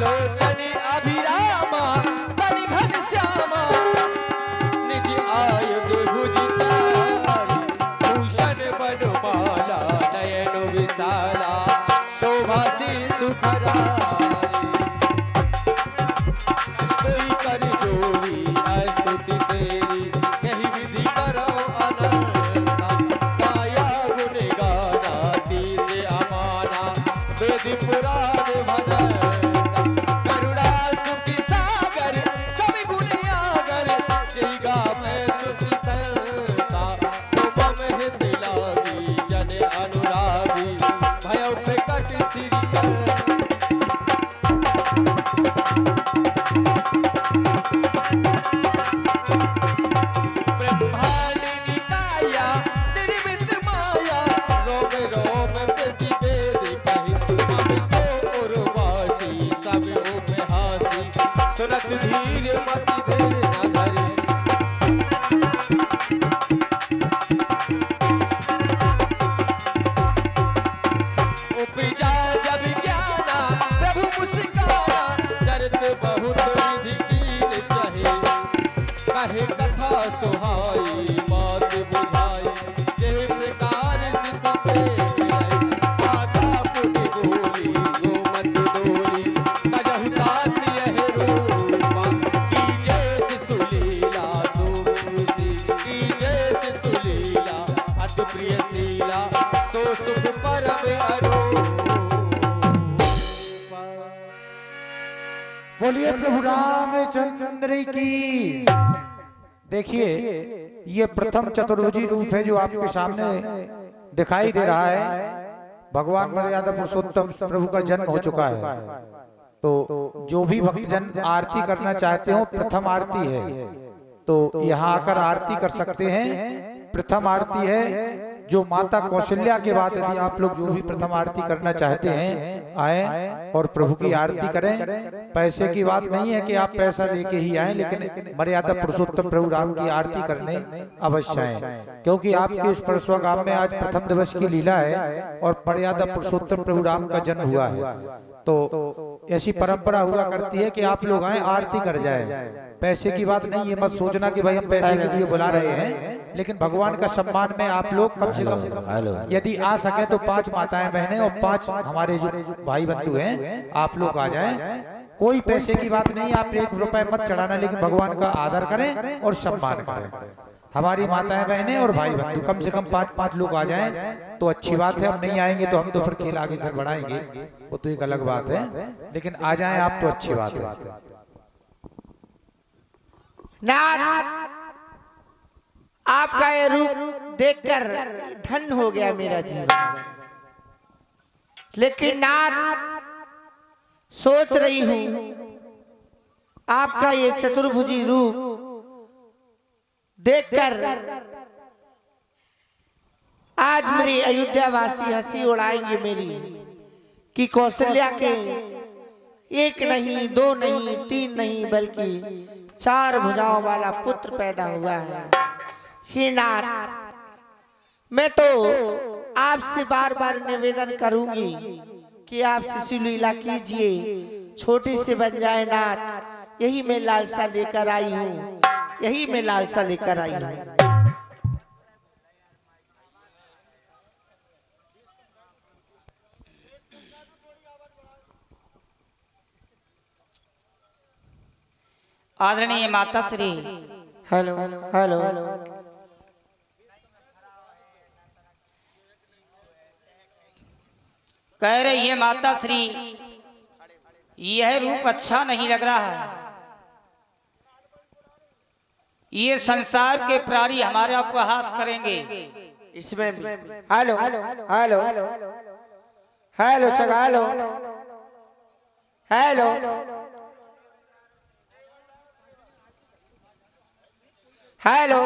लोचन अभिरामा तनि घन श्यामा निज आयुध भुज चारि भूषण बनमाला नयन विशाला शोभा सिंधु खरारी क्रियशीला सो सुख परम अरूप। बोलिए प्रभु रामचंद्र की। देखिए ये प्रथम चतुर्भुजी रूप है जो आपके सामने दिखाई दे रहा है। भगवान मर्यादा पुरुषोत्तम प्रभु का जन्म हो चुका है। तो जो भी भक्तजन आरती करना चाहते हो, प्रथम आरती है, तो यहाँ आकर आरती कर सकते हैं। प्रथम आरती है जो माता कौशल्या के बाद यदि आप लोग जो भी प्रथम आरती करना चाहते हैं आए और प्रभु की आरती करें। पैसे की बात नहीं है कि आप पैसा लेके ही आए, लेकिन मर्यादा पुरुषोत्तम प्रभु राम की आरती करने अवश्य आए, क्योंकि आपके इस परसवा गांव में आज प्रथम दिवस की लीला है और मर्यादा पुरुषोत्तम प्रभु राम का जन्म हुआ है। तो ऐसी परंपरा हुआ करती है कि आप लोग आए आरती कर जाए। पैसे की बात नहीं, ये मत सोचना कि भाई हम पैसे के लिए बुला रहे हैं, लेकिन भगवान का सम्मान में आप लोग कम से कम यदि आ सके तो 5 माताएं बहनें और 5 हमारे जो भाई बंधु हैं आप लोग आ जाएं। कोई पैसे की बात नहीं, आप 1 रुपए मत चढ़ाना, लेकिन भगवान का आदर करें और सम्मान करें। हमारी माताएं बहनें और भाई बंधु कम से कम 5-5 लोग आ जाएं तो अच्छी बात है। हम नहीं आएंगे तो हम तो फिर खेल आगे घर बढ़ाएंगे, वो तो एक अलग बात है, लेकिन आ जाएं आप तो अच्छी बात है। नाथ, आपका ये रूप देखकर धन्य हो गया मेरा जीवन। लेकिन नाथ, सोच रही हूं आपका ये चतुर्भुजी रूप देखकर आज मेरी अयोध्या वासी हंसी उड़ाएंगे मेरी कि कौशल्या के 1 नहीं 2 नहीं 3 नहीं बल्कि 4 भुजाओं वाला पुत्र पैदा हुआ है। हे नाथ, मैं तो आपसे बार बार निवेदन करूंगी कि आप शिशु लीला कीजिए, छोटी से बन जाए नाथ। यही मैं लालसा लेकर आई हूँ, यही मैं लालसा लेकर आई हूँ। आदरणीय माता श्री, हेलो हेलो, कह रही है माता श्री यह रूप अच्छा नहीं लग रहा है। ये संसार के प्राणी हमारा उपहास करेंगे इसमें भी। हेलो हेलो हेलो चगा लो, हेलो हेलो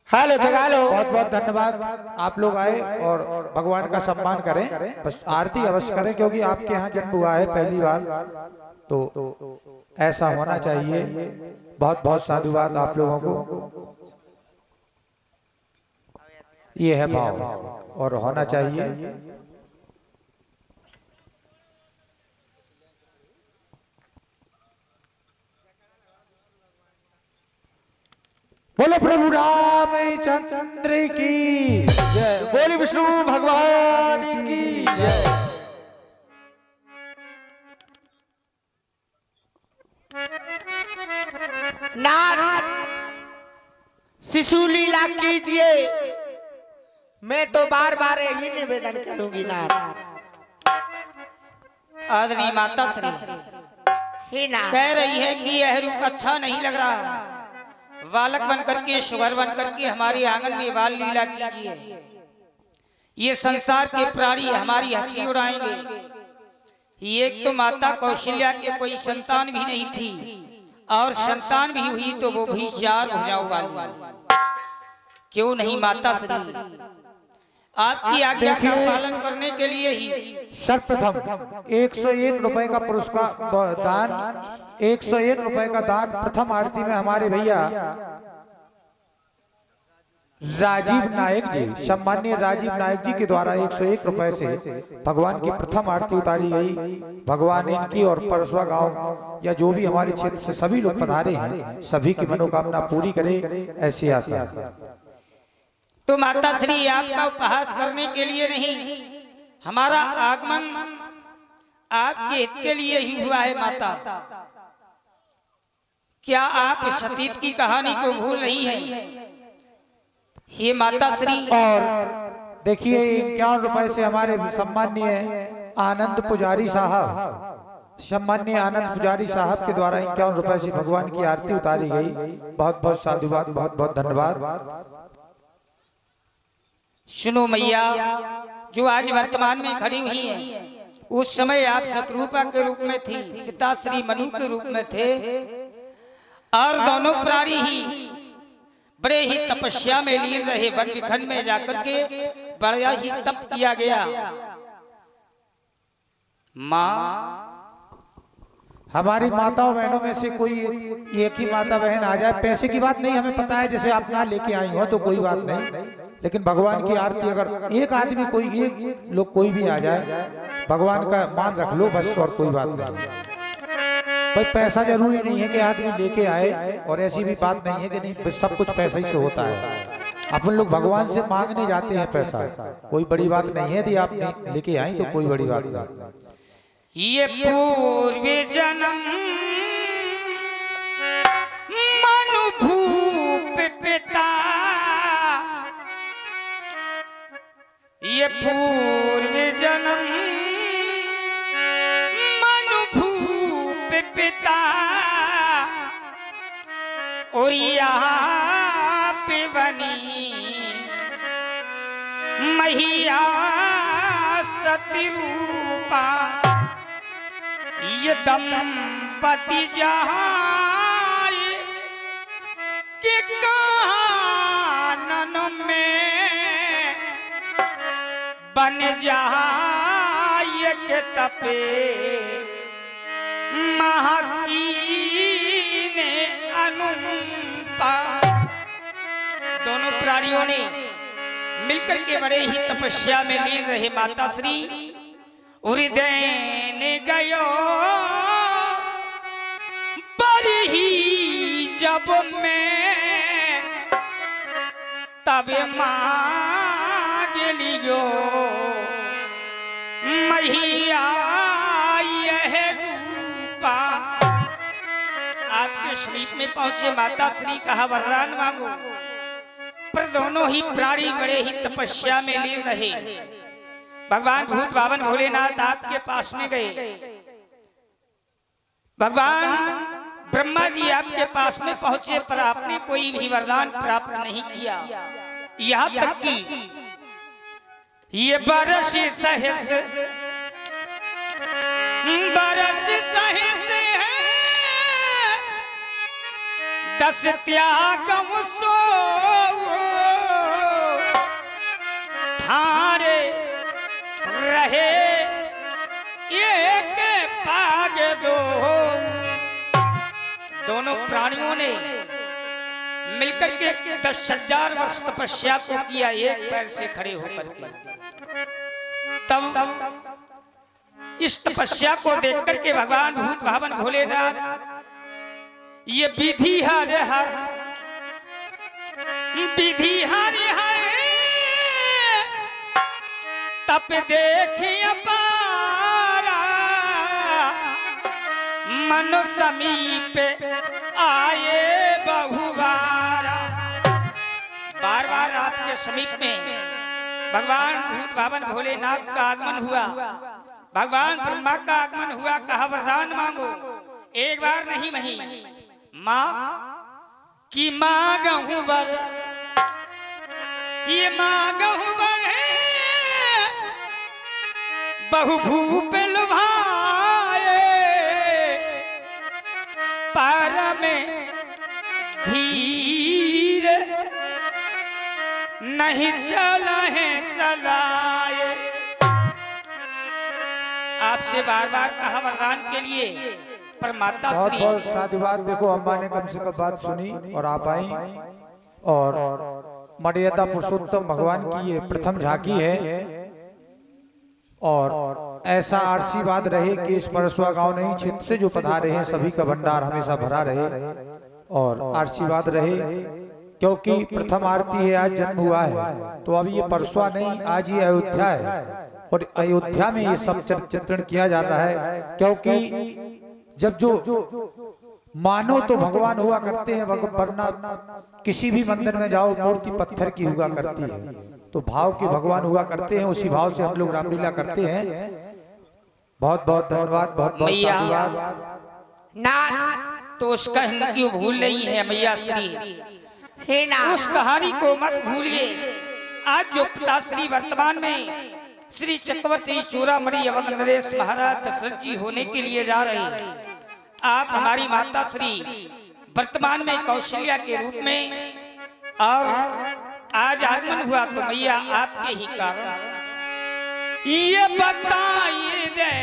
हेलो जगा लो। बहुत बहुत धन्यवाद, आप लोग आए और भगवान का सम्मान करें, बस आरती अवश्य करें, क्योंकि आपके यहाँ जन्म हुआ है पहली बार, तो ऐसा होना चाहिए। बहुत बहुत साधुवाद आप लोगों को, ये है भाव और होना चाहिए। बोलो प्रभु रामचंद्र की जय, बोले विष्णु भगवान की जय। नाथ, शिशु लीला कीजिए, मैं तो बार बार यही निवेदन करूंगी नाथ। आदरणीय माता श्री कह रही है कि यह रूप अच्छा नहीं लग रहा। बालक बनकर के, शुगर बनकर के हमारे आंगन में बाल लीला कीजिए। ये संसार के प्राणी हमारी हंसी उड़ाएंगे। एक तो माता कौशल्या के कोई संतान भी नहीं थी, और संतान भी हुई तो वो भी 4 भुजाओं वाली। क्यों नहीं माता श्री, आपकी आज्ञा का पालन करने के लिए ही सर्वप्रथम 101 रुपए का पुरस्कार दान, 101 रुपए का दान प्रथम आरती में हमारे भैया राजीव नायक जी, सम्माननीय राजीव नायक जी के द्वारा 101 रुपए से भगवान की प्रथम आरती उतारी गई। भगवान इनकी और परसवा गांव या जो भी हमारे क्षेत्र से सभी लोग पधारे हैं, सभी की मनोकामना पूरी करे, ऐसी आशा। तो माता श्री आपका उपहास करने के लिए नहीं, हमारा आगमन आपके हित के लिए ही हुआ है माता। क्या आप सतीत की कहानी को भूल रही हैं? ये माता श्री और देखिए 51 रुपए से हमारे सम्माननीय आनंद पुजारी साहब के द्वारा 51 रुपए से भगवान की आरती उतारी गई। बहुत बहुत साधुवाद, बहुत बहुत धन्यवाद। सुनो मैया, जो आज वर्तमान में खड़ी हुई हैं, उस समय आप शत्रुपा के रूप में थी, पिता श्री मनु के रूप में थे, और दोनों प्राणी ही बड़े ही तपस्या में लीन रहे। वन विखंड में जाकर के बड़ा ही तप किया गया। माँ, हमारी माताओं बहनों में से कोई एक ही माता बहन आ जाए, पैसे की बात नहीं, हमें पता है, जैसे आप ना लेके आई हो तो कोई बात नहीं, लेकिन भगवान की आरती अगर एक आदमी कोई एक लोग कोई भी आ जाए, भगवान का मान रख लो बस, और कोई बात नहीं। भाई पैसा जरूरी नहीं है कि आदमी लेके आए, और ऐसी भी बात नहीं है कि नहीं सब कुछ पैसे ही से होता है। अपन लोग भगवान से मांगने जाते हैं पैसा, कोई बड़ी बात नहीं है। यदि आप लेके आई तो कोई बड़ी बात नहीं। ये पूर्व जन्म मनुभूप पिता, ये पूर्व जन्म मनुभूप पिता, और यहाँ पे बनी मैया सतरूपा, ये दंपति जहाँ के कानन में बन जाए के तपे महकी ने अनुपा। दोनों प्राणियों ने मिलकर के बड़े ही तपस्या में लीन रहे। माता श्री हृदय ने गयो बड़ी ही जब मैं तब मांग लियो मैया यह रूपा। आपके समीप में पहुंचे माता श्री कहा वरदान मांगो, पर दोनों ही प्राणी बड़े ही तपस्या में लीन रहे। भगवान भूत बावन भोलेनाथ आपके पास में गए। भगवान ब्रह्मा जी आपके पास में पहुंचे, पर आपने कोई भी वरदान प्राप्त नहीं किया। यहाँ तक कि ये बरस सहस है 10 त्यागम सो थारे रहे एक पाग दो। दोनों प्राणियों ने मिलकर के 10,000 वर्ष तपस्या को किया, एक पैर से खड़े होकर के। तब इस तपस्या को देख करके भगवान भूत भावन भोलेनाथ ये विधि हर हर विधि हर हर तप देखिए पारा मन समीप आए बहुबारा। बार बार आपके समीप में भगवान भूत भावन भोलेनाथ का आगमन हुआ, भगवान ब्रह्मा का आगमन हुआ। कहा वरदान मांगो, एक बार नहीं मही माँ की मांगहूं वर, ये मांगहूं वर बहु भूप लुभाए पार में धीर नहीं चला है चलाए। आपसे बार बार कहा वरदान के लिए, पर माता बहुत श्री बहुत साधुवाद। देखो अम्मा ने कम से कम बात सुनी और आप आई, और मर्यादा पुरुषोत्तम भगवान की ये प्रथम झांकी है। और ऐसा आशीर्वाद रहे कि इस परसवा गांव नहीं क्षेत्र से जो पधारे हैं सभी का भंडार हमेशा भरा रहे, और आशीर्वाद रहे, क्योंकि प्रथम आरती है, आज जन्म हुआ है, तो अभी ये परसवा नहीं, आज ये अयोध्या है, और अयोध्या में ये सब चित्रण किया जा रहा है। क्योंकि जब जो मानो तो भगवान हुआ करते हैं, वरना किसी भी मंदिर में जाओ मूर्ति पत्थर की हुआ करती है। तो भाव के भगवान हुआ करते हैं, उसी भाव से हम लोग रामलीला करते हैं। बहुत बहुत धन्यवाद, बहुत बहुत मैया धन्यवाद। ना तो उस कहानी क्यों भूल रही है मैया श्री, हे ना उस कहानी को मत भूलिए। आज जो पिताश्री वर्तमान में श्री चक्रवर्ती चूड़ामणि अवध नरेश महाराज दशरथ जी होने के लिए जा रहे हैं। आप हमारी माता श्री वर्तमान में कौशल्या के रूप में, और आज आगमन हुआ तो मैया आपके ही कारण। ये बताइए दे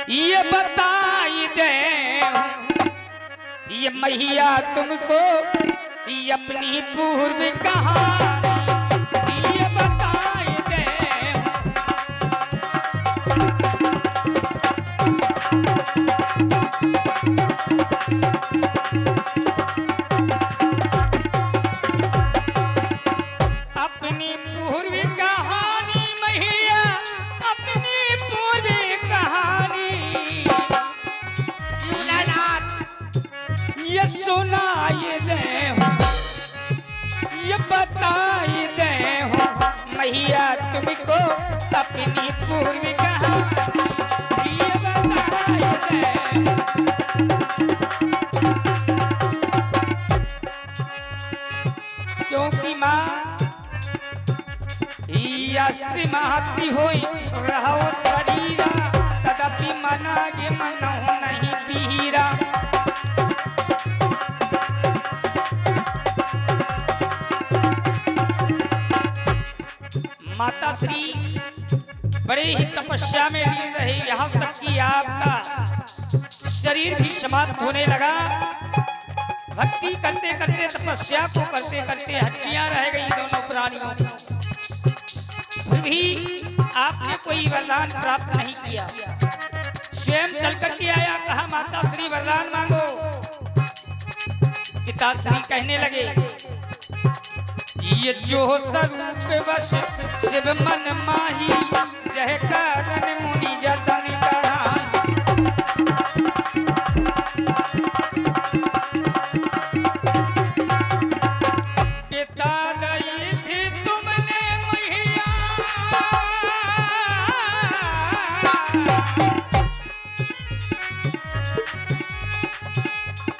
ये बताई दे ये मैया तुमको ये अपनी पूर्व कहानी ये बताई दे। अपनी पूर्व कहानी मैया, अपनी पूर्व कहानी ये सुनाई दे, ये बताई दे मैया तुमको अपनी पूर्व कहानी ये बताई दे। क्योंकि माँ अस्त्री महती होई रहो शरीरा, तदपि मनागे मनहु नहीं पीरा। माता श्री बड़े ही तपस्या में लीन रहे, यहाँ तक कि आपका शरीर भी समाप्त होने लगा। भक्ति करते करते, तपस्या को करते करते हड्डियां रह गई दोनों प्राणियों की। फिर भी आपने कोई वरदान प्राप्त नहीं किया। स्वयं चल करके आया, कहा माता श्री वरदान मांगो। पिताश्री कहने लगे ये जो स्वरूप वश शिव मन माही, जह कारण मुनि जतन कराई। पिता दई थी तुमने मैया,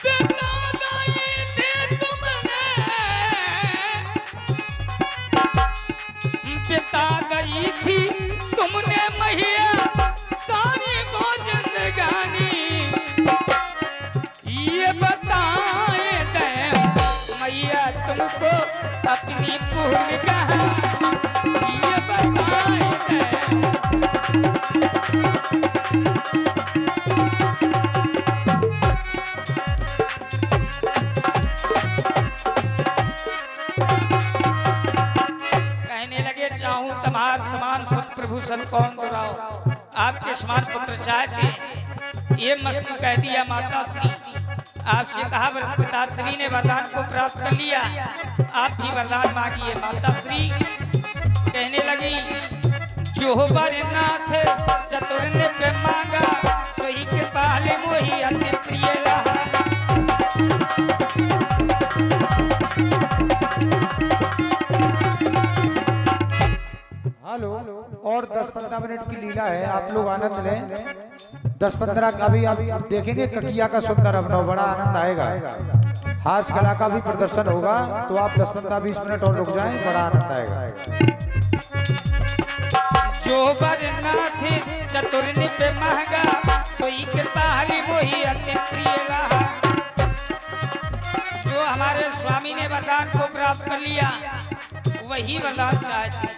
पिता दई थी तुमने, पिता गई थी तुमने मैया सारी भोजन गानी। ये बताए दे मैया तुमको अपनी पूर्व कहानी ये बताए दे। चाहूं तुम्हार समान सुत प्रभु सन कौन दुराओ, आपके समान पुत्र चाहते। ये मस्तु कह दिया माता श्री। आपसे कहा पिताश्री ने वरदान को प्राप्त कर लिया, आप भी वरदान मांगिए। माता श्री कहने लगी जो बरनाथ चतुर ने पे मांगा, सोई के पहले मोही अति प्रिय लहा। हेलो, और 10-15 मिनट की लीला है, आप लोग आनंद लें। 10-15 का भी आप देखेंगे ककिया का सुंदर अभिनव, बड़ा आनंद आएगा। हास्य कला का भी प्रदर्शन होगा, तो आप 10-15-20 मिनट और रुक जाएं, बड़ा आनंद आएगा। जो बरनाथ चतुर पे महंगा, सोई के पहले मोही अति प्रिय लहा। जो हमारे स्वामी ने वरदान को प्राप्त कर लिया, वही वरदान चाहती।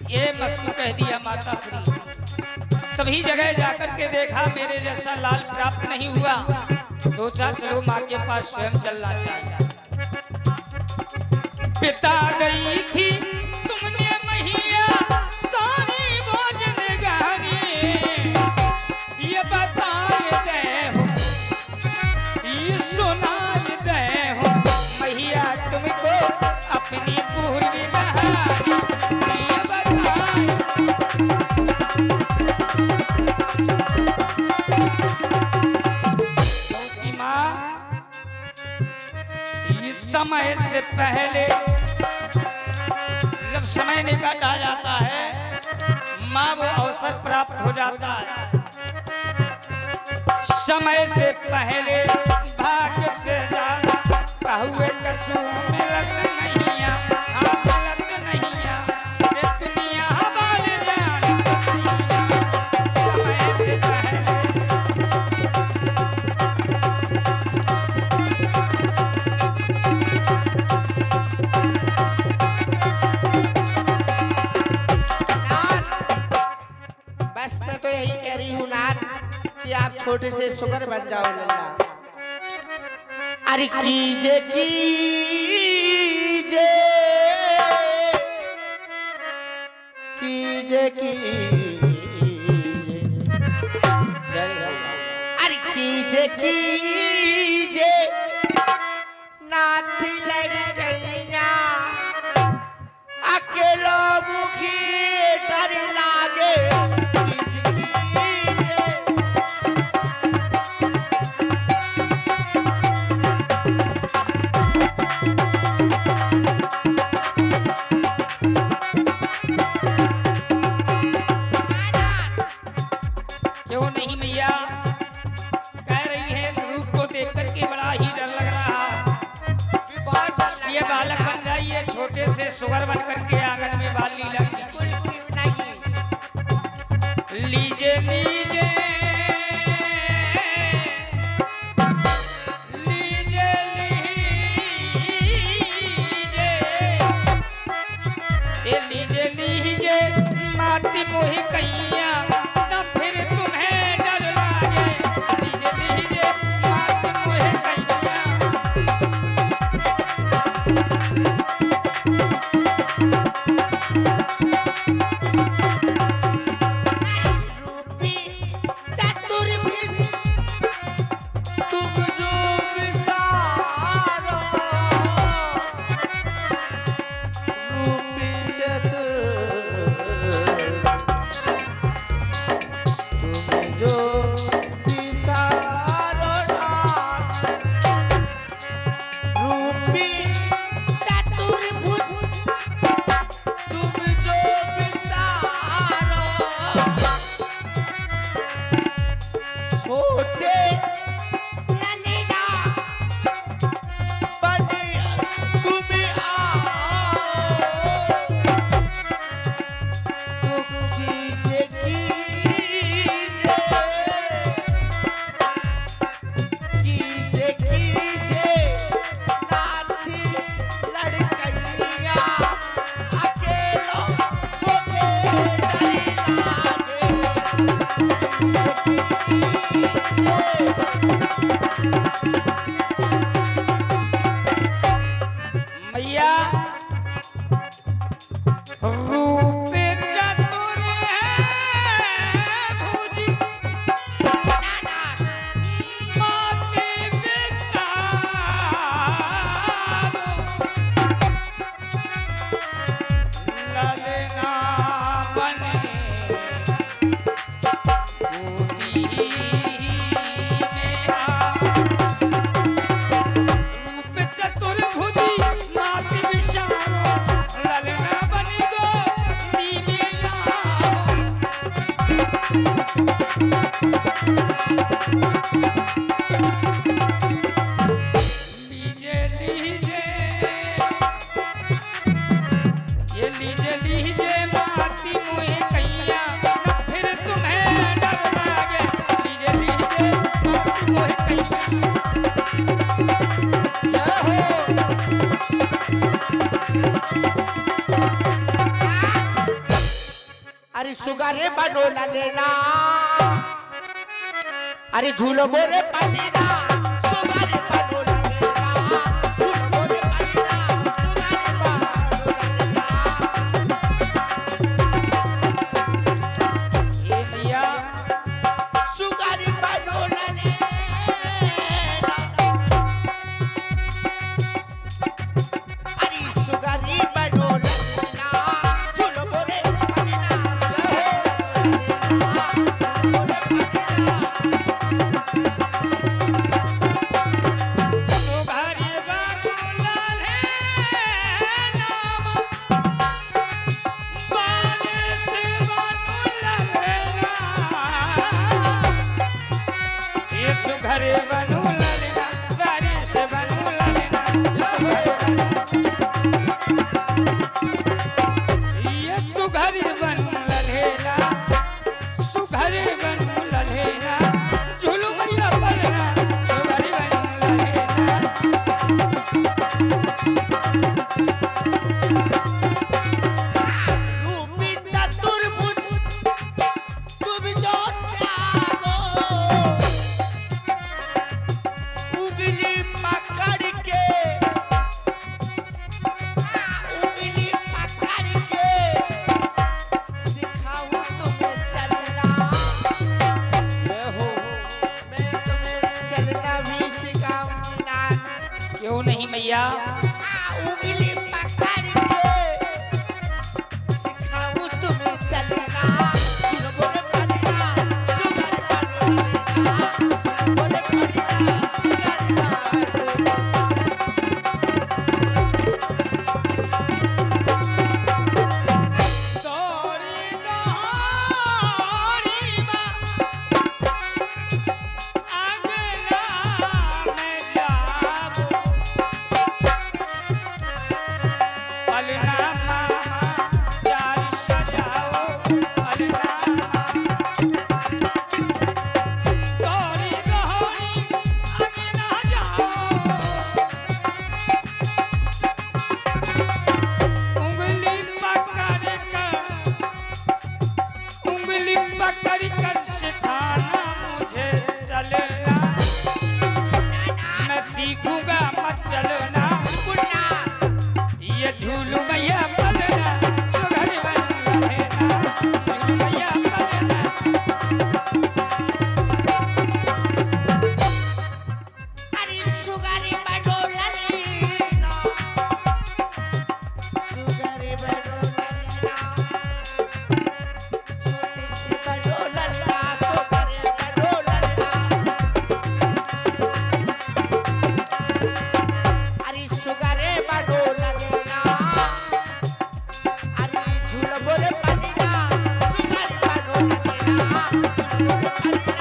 ये मस्तु कह दिया माता श्री। सभी जगह जाकर के देखा, मेरे जैसा लाल प्राप्त नहीं हुआ। सोचा चलो माँ के पास स्वयं चलना चाहिए। बिता गई थी तुमने मैया सारी भोजन गानी। ये बताए दे हो, ये सुनाए दे हो मैया तुमको अपनी पूरी कहानी। ये बताए क्योंकि माँ इस समय से पहले जब समय निकट आ जाता है, माँ वो अवसर प्राप्त हो जाता है। समय से पहले भाग्य से ज्यादा कहुए कछु मिलत नहीं, हाँ मिलत नहीं, ये दुनिया वाले जानत नहीं। समय से पहले बस मैं तो यही कह रही हूँ नाथ कि आप छोटे से शुगर बन जाओ लल्ला। अरे कीजे कीजे कीजे कीजे अरे कीजे कीजे नाथ लड़कैया अकेलो मुखी डर लागे। क्यों नहीं मैया कह रही है, स्वरूप को देख करके बड़ा ही डर लग रहा। ये बालक बन जाइए, छोटे से सुगर बन करके आंगन में बाल लीला लीजे लीजे लीजे लीजे लीजे माती मोही कैया तब फिर तुम्हें डर लागे। लीजे लीजे माती मोही कैया रूपी चतुर्भुज तुम जो विसारो। रूपी तुम जो विसारो नाथ। रूपी चतुर्भुज तुम जो विसारो। छोटे ललीला बड़े तुम आओ। तो कीजे कीजे कीजे कीजे नाथी लड़कैया अकेलो होके डर लागे। मैया रूप चतुर है भुजी माते विसारो। ललना बने गोदी में आ। रूप चतुर्भुजी माति विशारो, ललना बनी गोदी में लाओ। लीजे लीजे ये लीजे लीजे माती मुहे कैया फिर तुम्हें डर लागे। लीजे लीजे माती मुहे कैया अरे सुगारे बनोला लेना, अरे झूलो मोरे पनीरा। सुगारे बनोला लेना, झूलो मोरे पनीरा। सुगारे मैया उंगली पकड़ के सिखाऊं तुम्हें चलना बोले पलना सुगर पलना बोले पलना सुगर पलना तोरी दोहरी माँ आंगना में जाबो पलना मामा चार सजाओ पलना तोरी दोहरी आंगना जाओ उंगली पकड़ कर सिखाना मुझे चलना मैं सीखूंगा मत चलना ये झूलू मैया पलना तो घर बन रहना झूलू मैया पलना अरे सुगर बडोलना सुगर बडोलना छोटी सी बडोलना सुगर बडोलना अरे सुगर बडोलना अरे झूल बोले पलना सुगर बडोलना झूल पलना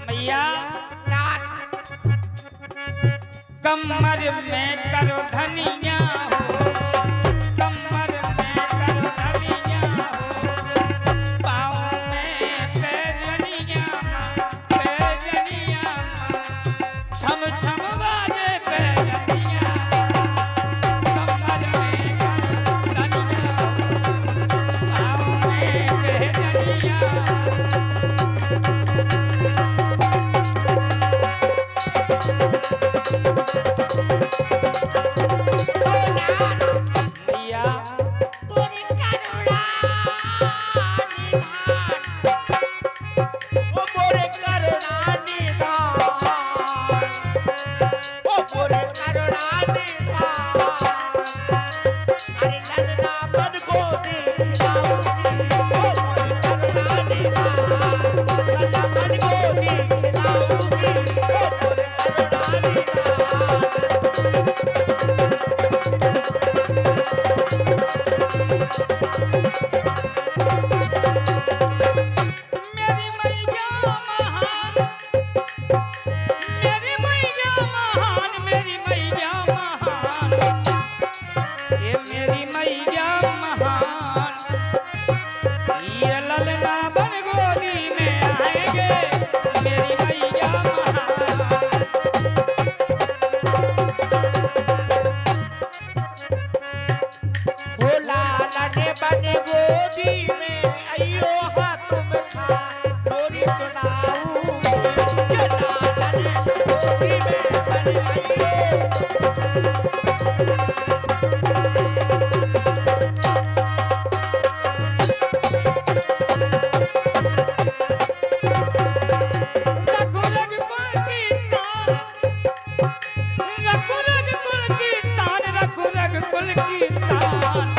मैया कमर में करो धनिया हो कमर में करो धनिया हो पाँव में पैजनिया पैजनिया छम छम बाजे पैजनिया कमर में करो धनिया हो पाँव में पैजनिया मैया तोरी करुणा निधान ओ मोरे करुणा निधान ओ मोरे करुणा निधान अरे ललना मन को दिखलाऊंगी ओ मोरे करुणा निधान ललना मन को दिखलाऊंगी ओ मोरे करुणा निधान मेरी मैया महान मेरी मैया महान मेरी मैया महान ये मेरी मैया महान ये ललना बन गोदी में आएंगे मेरी मैया महान हो लालने बने गोदी में अयो हाथ में खा लोरी सुनाऊंगी ये लालने गोदी में बने अयो रघुरग कुल की शान रघुरग कुल की शान रघुरग कुल की शान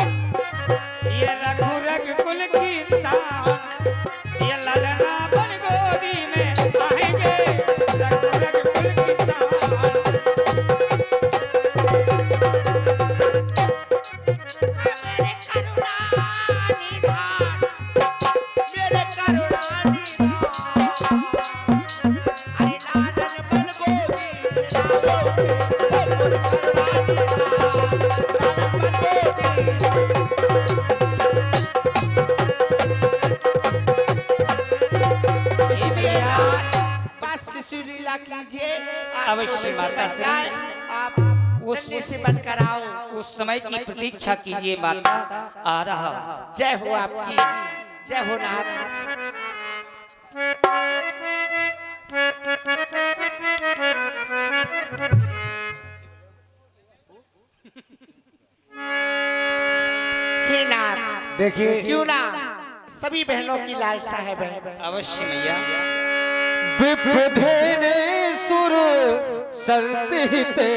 ये रघुरग कुल की शान ये ललना बन गोदी में आएंगे रघुरग कुल की शान मेरे करुणा निधान मेरे करुणा निधान अरे लालन बन गोदी खिलाओगे ओ मोरे करुणा निधान लालन बन गोदी मेरा बस सुलीला कीजिए अवश्य थोड़े से माता बच जाए आप उस- जल्दी से बनकर आओ उस समय की प्रतीक्षा कीजिए माता आ रहा हूं। जय हो आपकी जय हो नाथ हे नाथ देखिए क्यों ना सभी बहनों की लालसा है बहन। अवश्य मैया। विपधेने सुर संतिते